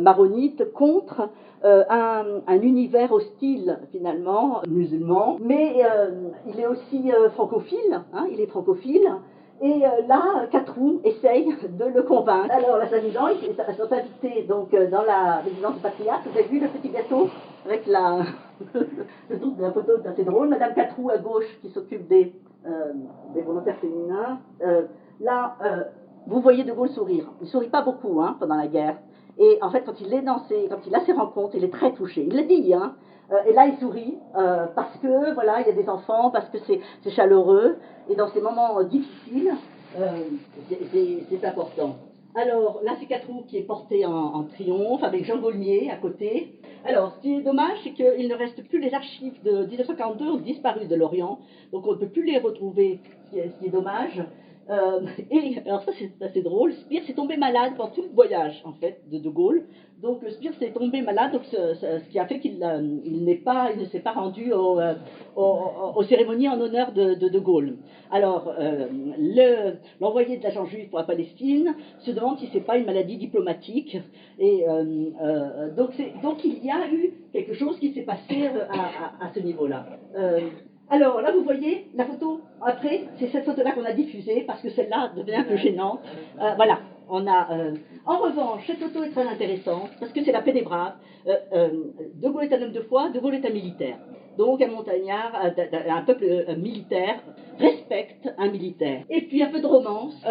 maronite contre un univers hostile finalement musulman, mais il est aussi francophile, hein, il est francophile. Et là, Catroux essaye de le convaincre. Alors, la gens sont invités donc, dans la résidence du patriarche. Vous avez vu le petit gâteau avec le truc de la photo, c'est assez drôle. Madame Catroux à gauche qui s'occupe des volontaires féminins. Vous voyez De Gaulle sourire. Il ne sourit pas beaucoup pendant la guerre. Et en fait, quand il a ses rencontres, il est très touché. Il le dit, hein. Et là, il sourit parce que voilà, il y a des enfants, parce que c'est chaleureux. Et dans ces moments difficiles, c'est important. Alors là, c'est Catroux qui est porté en triomphe avec Jean Gaulmier à côté. Alors, ce qui est dommage, c'est qu'il ne reste plus les archives de 1942 ont disparu de l'Orient, donc on ne peut plus les retrouver, ce qui est dommage. Et alors ça c'est assez drôle, Spears est tombé malade pendant tout le voyage en fait de Gaulle. Donc Spears est tombé malade, donc ce qui a fait qu'il il ne s'est pas rendu aux cérémonies en honneur de Gaulle. Alors l'envoyé de l'agent juif pour la Palestine se demande si c'est pas une maladie diplomatique. Et donc il y a eu quelque chose qui s'est passé à ce niveau-là. Alors là, vous voyez la photo après, c'est cette photo-là qu'on a diffusée parce que celle-là devient un peu gênante. Voilà, en revanche, cette photo est très intéressante parce que c'est la paix des braves. De Gaulle est un homme de foi, De Gaulle est un militaire. Donc un montagnard, un peuple militaire respecte un militaire. Et puis un peu de romance.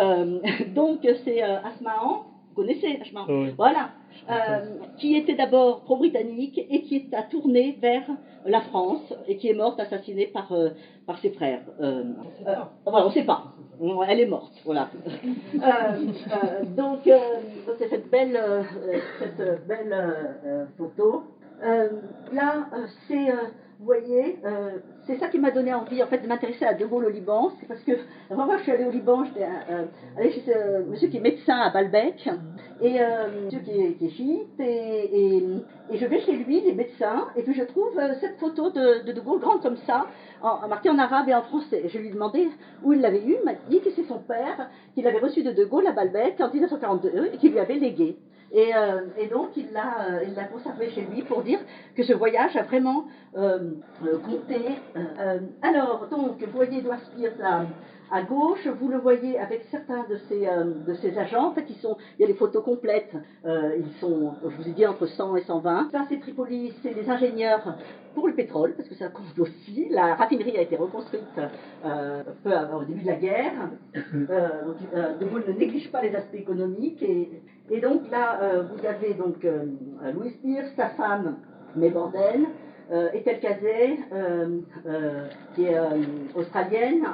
Donc c'est Asma'an. Vous connaissez Asma'an? Oui. Voilà. Qui était d'abord pro-britannique et qui a tourné vers la France et qui est morte assassinée par ses frères. Voilà, on ne sait pas. Elle est morte, voilà. Donc c'est cette belle photo. Là, vous voyez, c'est ça qui m'a donné envie en fait de m'intéresser à De Gaulle au Liban. C'est parce que la première fois que je suis allée au Liban, j'étais allée chez ce monsieur qui est médecin à Baalbek et monsieur qui est chiite et je vais chez lui, les médecins, et puis je trouve cette photo de Gaulle grande comme ça, marquée en arabe et en français. Et je lui ai demandé où il l'avait eu, il m'a dit que c'est son père qui l'avait reçu de Gaulle à Baalbek en 1942 et qui lui avait légué. Et donc il l'a conservé chez lui pour dire que ce voyage a vraiment compté. Alors, donc, vous voyez Edward Spears là, à gauche, vous le voyez avec certains de ses agents. En fait, il y a les photos complètes. Ils sont, je vous ai dit, entre 100 et 120. Ça, c'est Tripoli, c'est les ingénieurs pour le pétrole, parce que ça compte aussi. La raffinerie a été reconstruite peu au début de la guerre. De Gaulle ne néglige pas les aspects économiques. Et donc là, vous avez donc Louis Spears, sa femme, May Borden, Ethel Kazay, qui est australienne,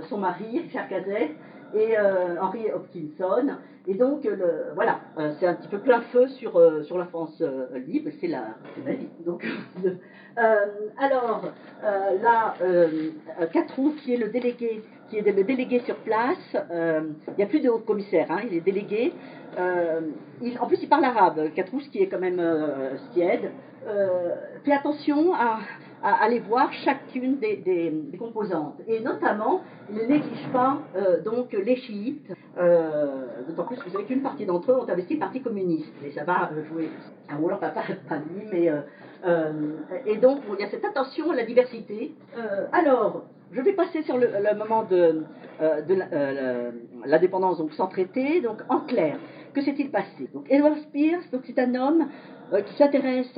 son mari, Richard Kazay, et Henry Hopkinson. Et donc, voilà, c'est un petit peu plein feu sur la France libre, c'est la vie. Donc, alors, là, Catroux, qui est le délégué, sur place, il n'y a plus de haut commissaire, hein, il est délégué. En plus, il parle arabe, Catroux, qui est quand même tiède. Fait attention à aller voir chacune des composantes. Et notamment, il ne néglige pas donc les chiites, d'autant plus que vous savez qu'une partie d'entre eux ont investi le Parti communiste. Et ça va jouer un rôle, pas lui, mais... et donc, il y a cette attention à la diversité. Alors, je vais passer sur le moment de l'indépendance, donc sans traité. Donc, en clair, que s'est-il passé? Donc, Edward Spears, donc c'est un homme qui s'intéresse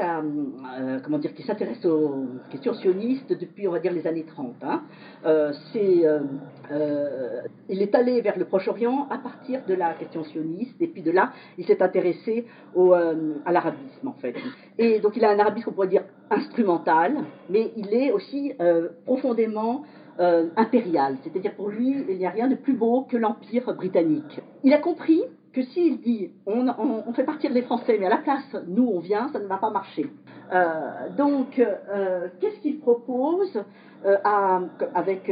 qui s'intéresse aux questions sionistes depuis, on va dire, les années 30. Hein. Il est allé vers le Proche-Orient à partir de la question sioniste, et puis de là, il s'est intéressé à l'arabisme, en fait. Et donc, il a un arabisme qu'on pourrait dire instrumental, mais il est aussi profondément impérial. C'est-à-dire, pour lui, il n'y a rien de plus beau que l'Empire britannique. Il a compris que s'il dit on fait partir les Français, mais à la place, nous, on vient, ça ne va pas marcher. Donc, qu'est-ce qu'il propose avec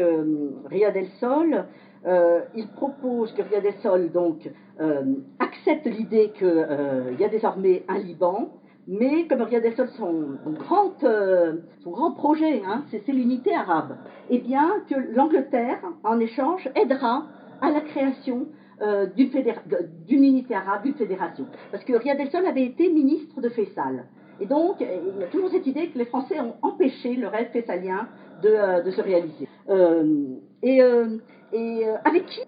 Riyad El Sol? Il propose que Riyad El Sol donc, accepte l'idée qu'il y a désormais un Liban, mais comme Riyad El Sol, son grand projet, hein, c'est l'unité arabe, et bien que l'Angleterre, en échange, aidera à la création d'une unité arabe, d'une fédération. Parce que Riyad El Sol avait été ministre de Faysal. Et donc, il y a toujours cette idée que les Français ont empêché le rêve fayssalien de se réaliser. Avec qui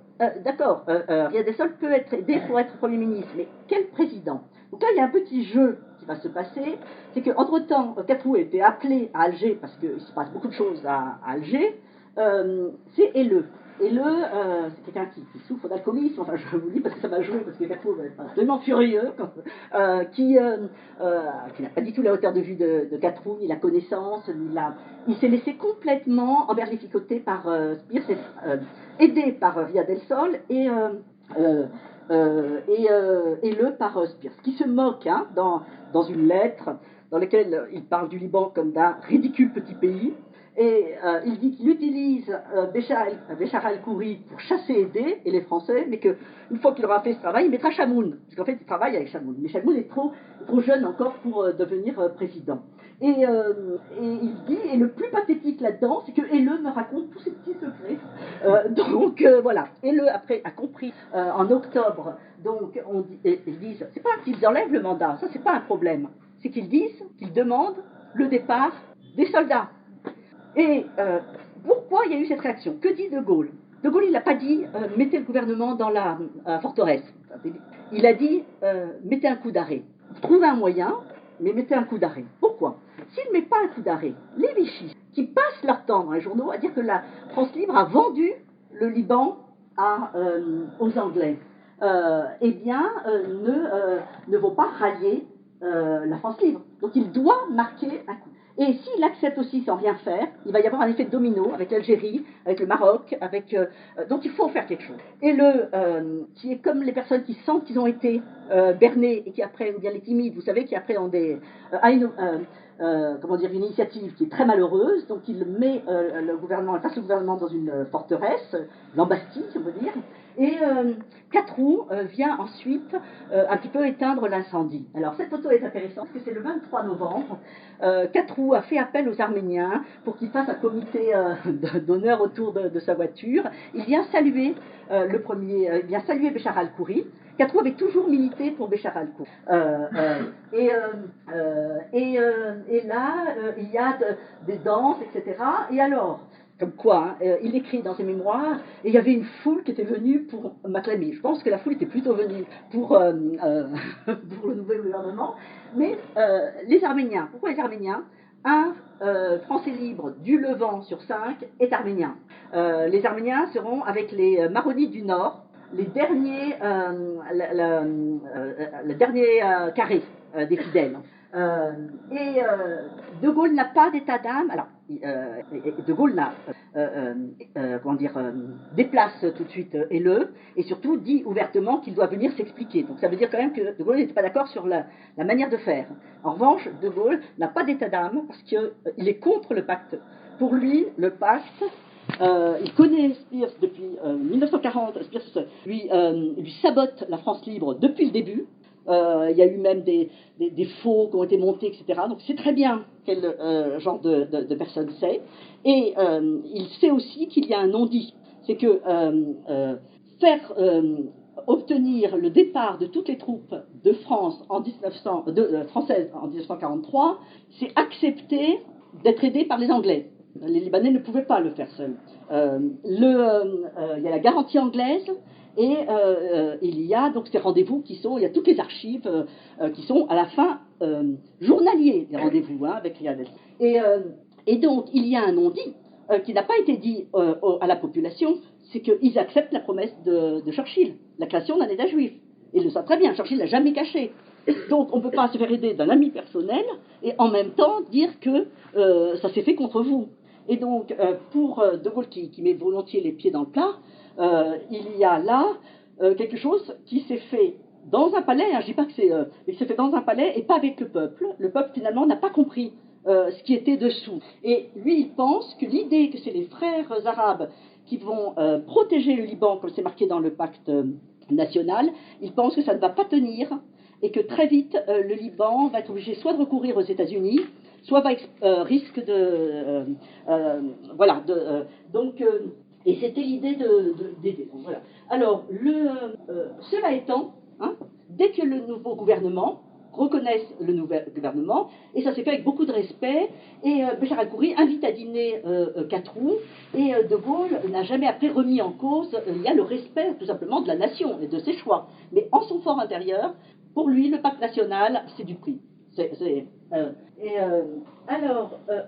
d'accord, Riyad El Sol peut être aidé pour être Premier ministre, mais quel président? Donc là, il y a un petit jeu qui va se passer, c'est qu'entre-temps, Catroux a été appelé à Alger, parce qu'il se passe beaucoup de choses à Alger, c'est Helleu. Helleu, c'est quelqu'un qui souffre d'alcoolisme, enfin je vous le dis parce que ça m'a joué, parce que Catroux va être absolument furieux, qui n'a pas du tout la hauteur de vue de Catroux, ni la connaissance, il s'est laissé complètement emberlificoter par Spears, aidé par Riyad El Sol et le par Spears, qui se moque hein, dans une lettre dans laquelle il parle du Liban comme d'un ridicule petit pays. Et il dit qu'il utilise Béchar el-Khoury pour chasser et les Français, mais qu'une fois qu'il aura fait ce travail, il mettra Chamoun, parce qu'en fait il travaille avec Chamoun. Mais Chamoun est trop jeune encore pour devenir président. Et il dit, et le plus pathétique là-dedans, c'est que Helleu me raconte tous ses petits secrets. Voilà. Helleu, après, a compris en octobre, donc ils disent, c'est pas qu'ils enlèvent le mandat, ça c'est pas un problème, c'est qu'ils disent, qu'ils demandent le départ des soldats. Et pourquoi il y a eu cette réaction? Que dit De Gaulle? De Gaulle, il n'a pas dit mettez le gouvernement dans la forteresse. Il a dit mettez un coup d'arrêt. Trouvez un moyen, mais mettez un coup d'arrêt. Pourquoi? S'il ne met pas un coup d'arrêt, les vichistes qui passent leur temps dans les journaux à dire que la France libre a vendu le Liban aux Anglais, ne vont pas rallier la France libre. Donc il doit marquer un coup. Et s'il accepte aussi sans rien faire, il va y avoir un effet domino avec l'Algérie, avec le Maroc, donc il faut faire quelque chose. Et qui est comme les personnes qui sentent qu'ils ont été bernés et qui après, ou bien les timides, vous savez, qui après ont une initiative qui est très malheureuse, donc il met le gouvernement dans une forteresse, l'Embastille, on veut dire, et Catroux vient ensuite un petit peu éteindre l'incendie. Alors cette photo est intéressante parce que c'est le 23 novembre. Catroux a fait appel aux Arméniens pour qu'ils fassent un comité d'honneur autour de sa voiture. Il vient saluer Béchar el-Khoury. Catroux avait toujours milité pour Béchar el-Khoury. Et là, il y a des danses, etc. Et alors, comme quoi, il écrit dans ses mémoires, et il y avait une foule qui était venue pour m'acclamer. Je pense que la foule était plutôt venue pour le nouvel gouvernement. Mais les Arméniens, pourquoi les Arméniens? Un Français libre du Levant sur 5 est arménien. Les Arméniens seront avec les Maronites du Nord, les derniers, le dernier carré des fidèles. De Gaulle n'a pas d'état d'âme. Alors, De Gaulle déplace tout de suite Helleu et surtout dit ouvertement qu'il doit venir s'expliquer. Donc ça veut dire quand même que De Gaulle n'était pas d'accord sur la manière de faire. En revanche, De Gaulle n'a pas d'état d'âme parce qu'il est contre le pacte. Pour lui, le pacte, il connaît Spears depuis 1940. Spears lui sabote la France libre depuis le début. Il y a eu même des faux qui ont été montés, etc. Donc c'est très bien quel genre de personne c'est. Et il sait aussi qu'il y a un non-dit. C'est que faire obtenir le départ de toutes les troupes de France françaises en 1943, c'est accepter d'être aidé par les Anglais. Les Libanais ne pouvaient pas le faire seuls. Il y a la garantie anglaise. Et il y a donc ces rendez-vous il y a toutes les archives qui sont à la fin journaliers, des rendez-vous avec Riadel. Et donc il y a un non-dit qui n'a pas été dit à la population, c'est qu'ils acceptent la promesse de Churchill, la création d'un État juif. Ils le savent très bien, Churchill l'a jamais caché. Donc on ne peut pas se faire aider d'un ami personnel et en même temps dire que ça s'est fait contre vous. Et donc pour De Gaulle qui met volontiers les pieds dans le plat, il y a là quelque chose qui s'est fait dans un palais, je ne dis pas que mais qui s'est fait dans un palais et pas avec le peuple. Le peuple finalement n'a pas compris ce qui était dessous. Et lui il pense que l'idée que c'est les frères arabes qui vont protéger le Liban, comme c'est marqué dans le pacte national, il pense que ça ne va pas tenir et que très vite le Liban va être obligé soit de recourir aux États-Unis, soit risque de et c'était l'idée d'aider. Voilà. Alors, cela étant, dès que le nouveau gouvernement reconnaisse le nouvel gouvernement, et ça s'est fait avec beaucoup de respect, et Béchar el-Khoury invite à dîner Catroux, et De Gaulle n'a jamais après remis en cause, il y a le respect tout simplement de la nation et de ses choix. Mais en son fort intérieur, pour lui, le pacte national, c'est du prix.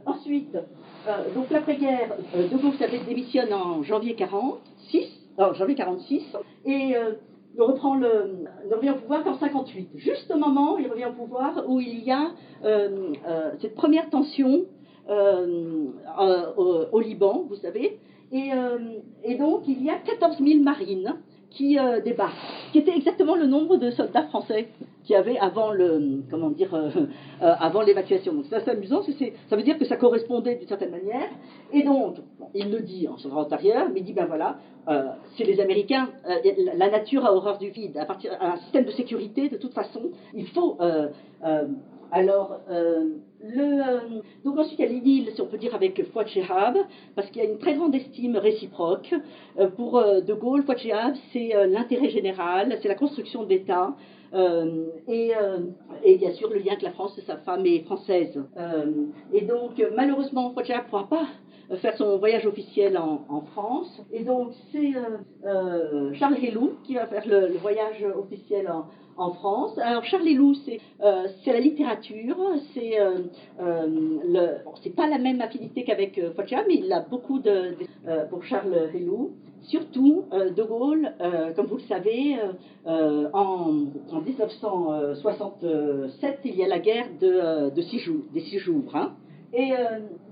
Ensuite, donc l'après-guerre, De Gaulle démissionne en janvier 46, et il revient au pouvoir qu'en 58. Juste au moment où il revient au pouvoir où il y a cette première tension au Liban, vous savez, et donc il y a 14 000 marines qui débarquent, qui était exactement le nombre de soldats français qu'il y avait avant avant l'évacuation. Donc c'est assez amusant, ça veut dire que ça correspondait d'une certaine manière. Et donc, bon, il le dit en son droit antérieur, mais il dit ben voilà, c'est les Américains, la nature a horreur du vide. À partir d'un système de sécurité, de toute façon, il faut donc ensuite il y a l'idylle, si on peut dire, avec Fouad Chehab, parce qu'il y a une très grande estime réciproque. Pour De Gaulle, Fouad Chehab, c'est l'intérêt général, c'est la construction de l'État, et bien sûr le lien avec la France, sa femme est française. Et donc malheureusement, Fouad Chehab ne pourra pas faire son voyage officiel en France. Et donc c'est Charles Helou qui va faire le voyage officiel en France. Alors Charles Helou, c'est la littérature, c'est pas la même affinité qu'avec Fouad Chehab, mais il a beaucoup pour Charles Helou. Surtout, De Gaulle, comme vous le savez, en 1967, il y a la guerre des 6 jours. Hein. Et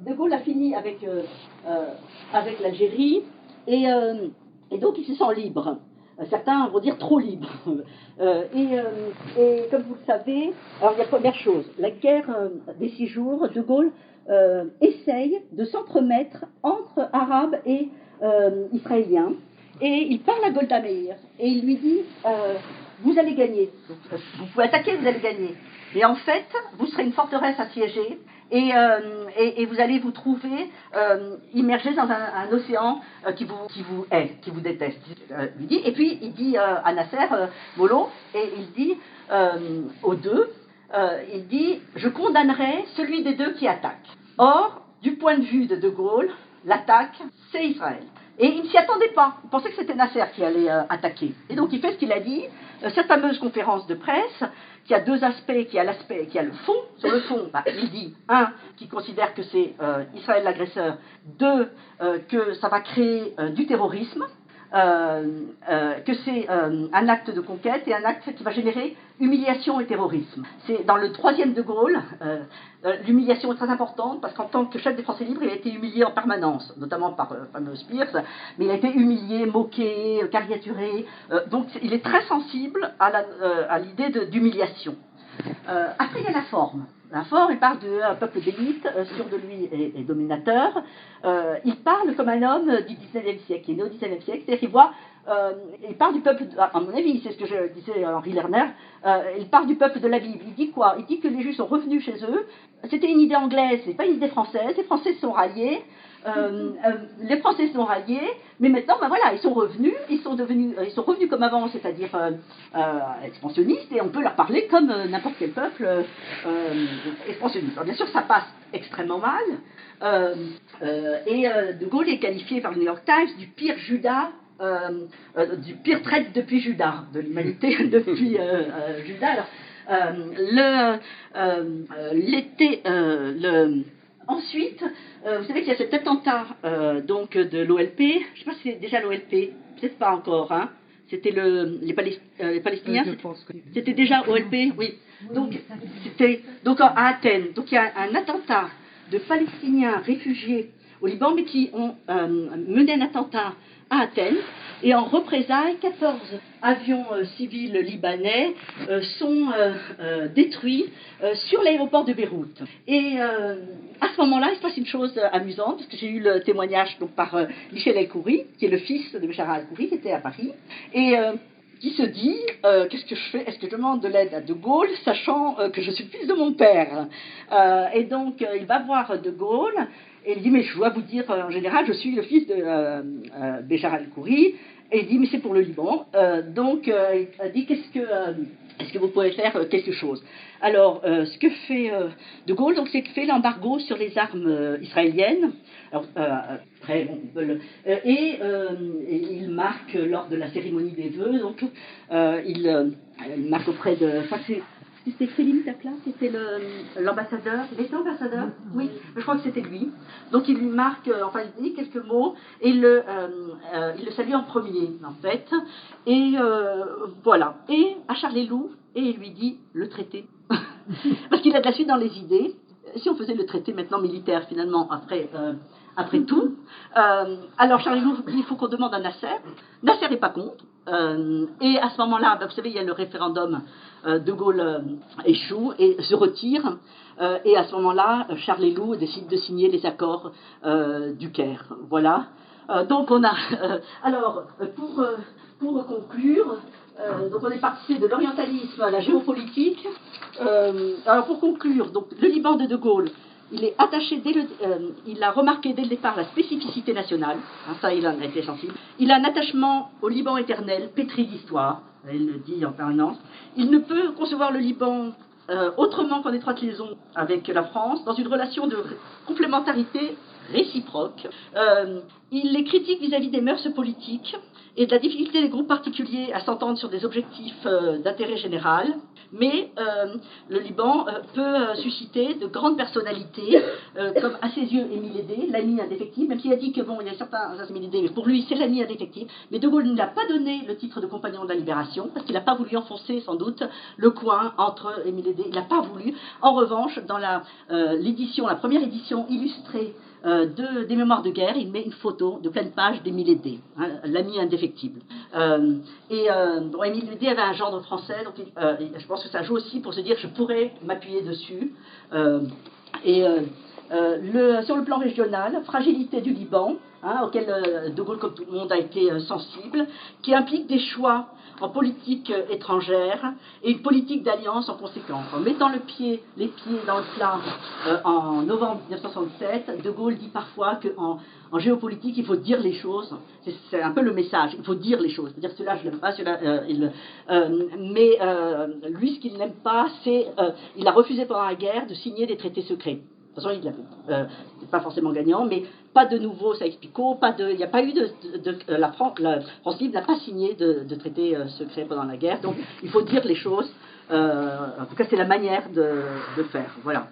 De Gaulle a fini avec l'Algérie, et donc il se sent libre. Certains vont dire trop libre. Et comme vous le savez, alors il y a première chose, la guerre des 6 jours, De Gaulle essaye de s'entremettre entre Arabes et Israéliens. Et il parle à Golda Meir et il lui dit vous allez gagner. Vous pouvez attaquer, vous allez gagner. Et en fait, vous serez une forteresse assiégée et vous allez vous trouver immergé dans un océan qui vous hait, qui vous déteste. Lui dit. Et puis il dit à Nasser, Molo, et il dit aux deux, il dit je condamnerai celui des deux qui attaque. Or, du point de vue de De Gaulle, l'attaque, c'est Israël. Et il ne s'y attendait pas. Il pensait que c'était Nasser qui allait attaquer. Et donc il fait ce qu'il a dit, cette fameuse conférence de presse, qui a deux aspects, qui a le fond. Sur le fond, il dit, un, qu'il considère que c'est Israël l'agresseur, deux, que ça va créer du terrorisme, que c'est un acte de conquête et un acte qui va générer humiliation et terrorisme. C'est dans le troisième De Gaulle, l'humiliation est très importante parce qu'en tant que chef des Français libres, il a été humilié en permanence, notamment par le fameux Spears, mais il a été humilié, moqué, caricaturé, donc il est très sensible à l'idée d'humiliation. Après, il y a la forme. La forme, il parle d'un peuple d'élite, sûr de lui et dominateur. Il parle comme un homme du 19e siècle, qui est né au 19e siècle, c'est-à-dire qu'il voit, il parle du peuple, à mon avis, c'est ce que je disais à Henri Lerner, il parle du peuple de la Bible. Il dit quoi? Il dit que les Juifs sont revenus chez eux. C'était une idée anglaise, c'est pas une idée française. Les Français se sont ralliés. Les Français se sont ralliés, mais maintenant, ben voilà, ils sont revenus comme avant, c'est-à-dire expansionnistes, et on peut leur parler comme n'importe quel peuple expansionniste. Alors bien sûr, ça passe extrêmement mal, et De Gaulle est qualifié par le New York Times du pire Judas, du pire traître depuis Judas, de l'humanité depuis Judas. Ensuite, vous savez qu'il y a cet attentat donc de l'OLP, je ne sais pas si c'est déjà l'OLP, peut-être pas encore, hein. C'était les Palestiniens, c'était déjà OLP, oui. Donc c'était à Athènes. Donc il y a un attentat de Palestiniens réfugiés au Liban, mais qui ont mené un attentat à Athènes. Et en représailles, 14 avions civils libanais sont détruits sur l'aéroport de Beyrouth. Et à ce moment-là, il se passe une chose amusante, parce que j'ai eu le témoignage donc, par Michel El-Khoury, qui est le fils de Béchar El-Khoury, qui était à Paris, et qui se dit, qu'est-ce que je fais? Est-ce que je demande de l'aide à De Gaulle, sachant que je suis le fils de mon père? Et donc, il va voir De Gaulle, et il dit, mais je dois vous dire, en général, je suis le fils de Béchar El-Khoury. Et il dit, mais c'est pour le Liban. Donc, il dit, est-ce que vous pouvez faire quelque chose? Alors, ce que fait De Gaulle, donc, c'est qu'il fait l'embargo sur les armes israéliennes. Alors, après, et il marque lors de la cérémonie des vœux, donc, il marque auprès de... C'était Céline Tacla, c'était l'ambassadeur. Il était ambassadeur? Oui, je crois que c'était lui. Donc il lui marque, il dit quelques mots, et il le salue en premier, en fait. Et voilà. Et à Charles Helou, et il lui dit le traité. Parce qu'il a de la suite dans les idées. Si on faisait le traité maintenant militaire, finalement, après tout. Alors Charles Helou dit il faut qu'on demande à Nasser. Nasser n'est pas contre. Et à ce moment-là, vous savez, il y a le référendum, De Gaulle échoue et se retire. Et à ce moment-là, Charles Helou décide de signer les accords du Caire. Voilà. Donc on a... alors, pour conclure, donc on est passé de l'orientalisme à la géopolitique. Alors pour conclure, donc, le Liban de Gaulle, il est attaché il a remarqué dès le départ la spécificité nationale, hein, ça il en a été sensible. Il a un attachement au Liban éternel, pétri d'histoire, il le dit en permanence. Il ne peut concevoir le Liban autrement qu'en étroite liaison avec la France, dans une relation de complémentarité réciproque. Il les critique vis-à-vis des mœurs politiques et de la difficulté des groupes particuliers à s'entendre sur des objectifs d'intérêt général. Mais le Liban peut susciter de grandes personnalités, comme à ses yeux Émile Aidé, l'ami indéfectible, même s'il a dit que bon, il y a certains Émile Aidé, mais pour lui c'est l'ami indéfectible. Mais De Gaulle ne lui a pas donné le titre de compagnon de la Libération, parce qu'il n'a pas voulu enfoncer sans doute le coin entre Émile Aidé, il n'a pas voulu. En revanche, dans la première édition illustrée des mémoires de guerre, il met une photo de pleine page d'Émile Aidé, hein, l'ami indéfectible. Bon, Émile Aidé avait un gendre français, donc je pense que ça joue aussi pour se dire je pourrais m'appuyer dessus. Sur le plan régional, fragilité du Liban, hein, auquel De Gaulle, comme tout le monde, a été sensible, qui implique des choix en politique étrangère et une politique d'alliance en conséquence. En mettant les pieds dans le plat en novembre 1967, De Gaulle dit parfois qu'en géopolitique, il faut dire les choses. C'est un peu le message, il faut dire les choses. C'est-à-dire cela, je n'aime pas, cela, mais lui, ce qu'il n'aime pas, c'est il a refusé pendant la guerre de signer des traités secrets. De toute façon, il pas forcément gagnant, mais pas de nouveau Sykes-Picot, il n'y a pas eu la France libre n'a pas signé de traité secret pendant la guerre, donc il faut dire les choses. En tout cas, c'est la manière de faire. Voilà.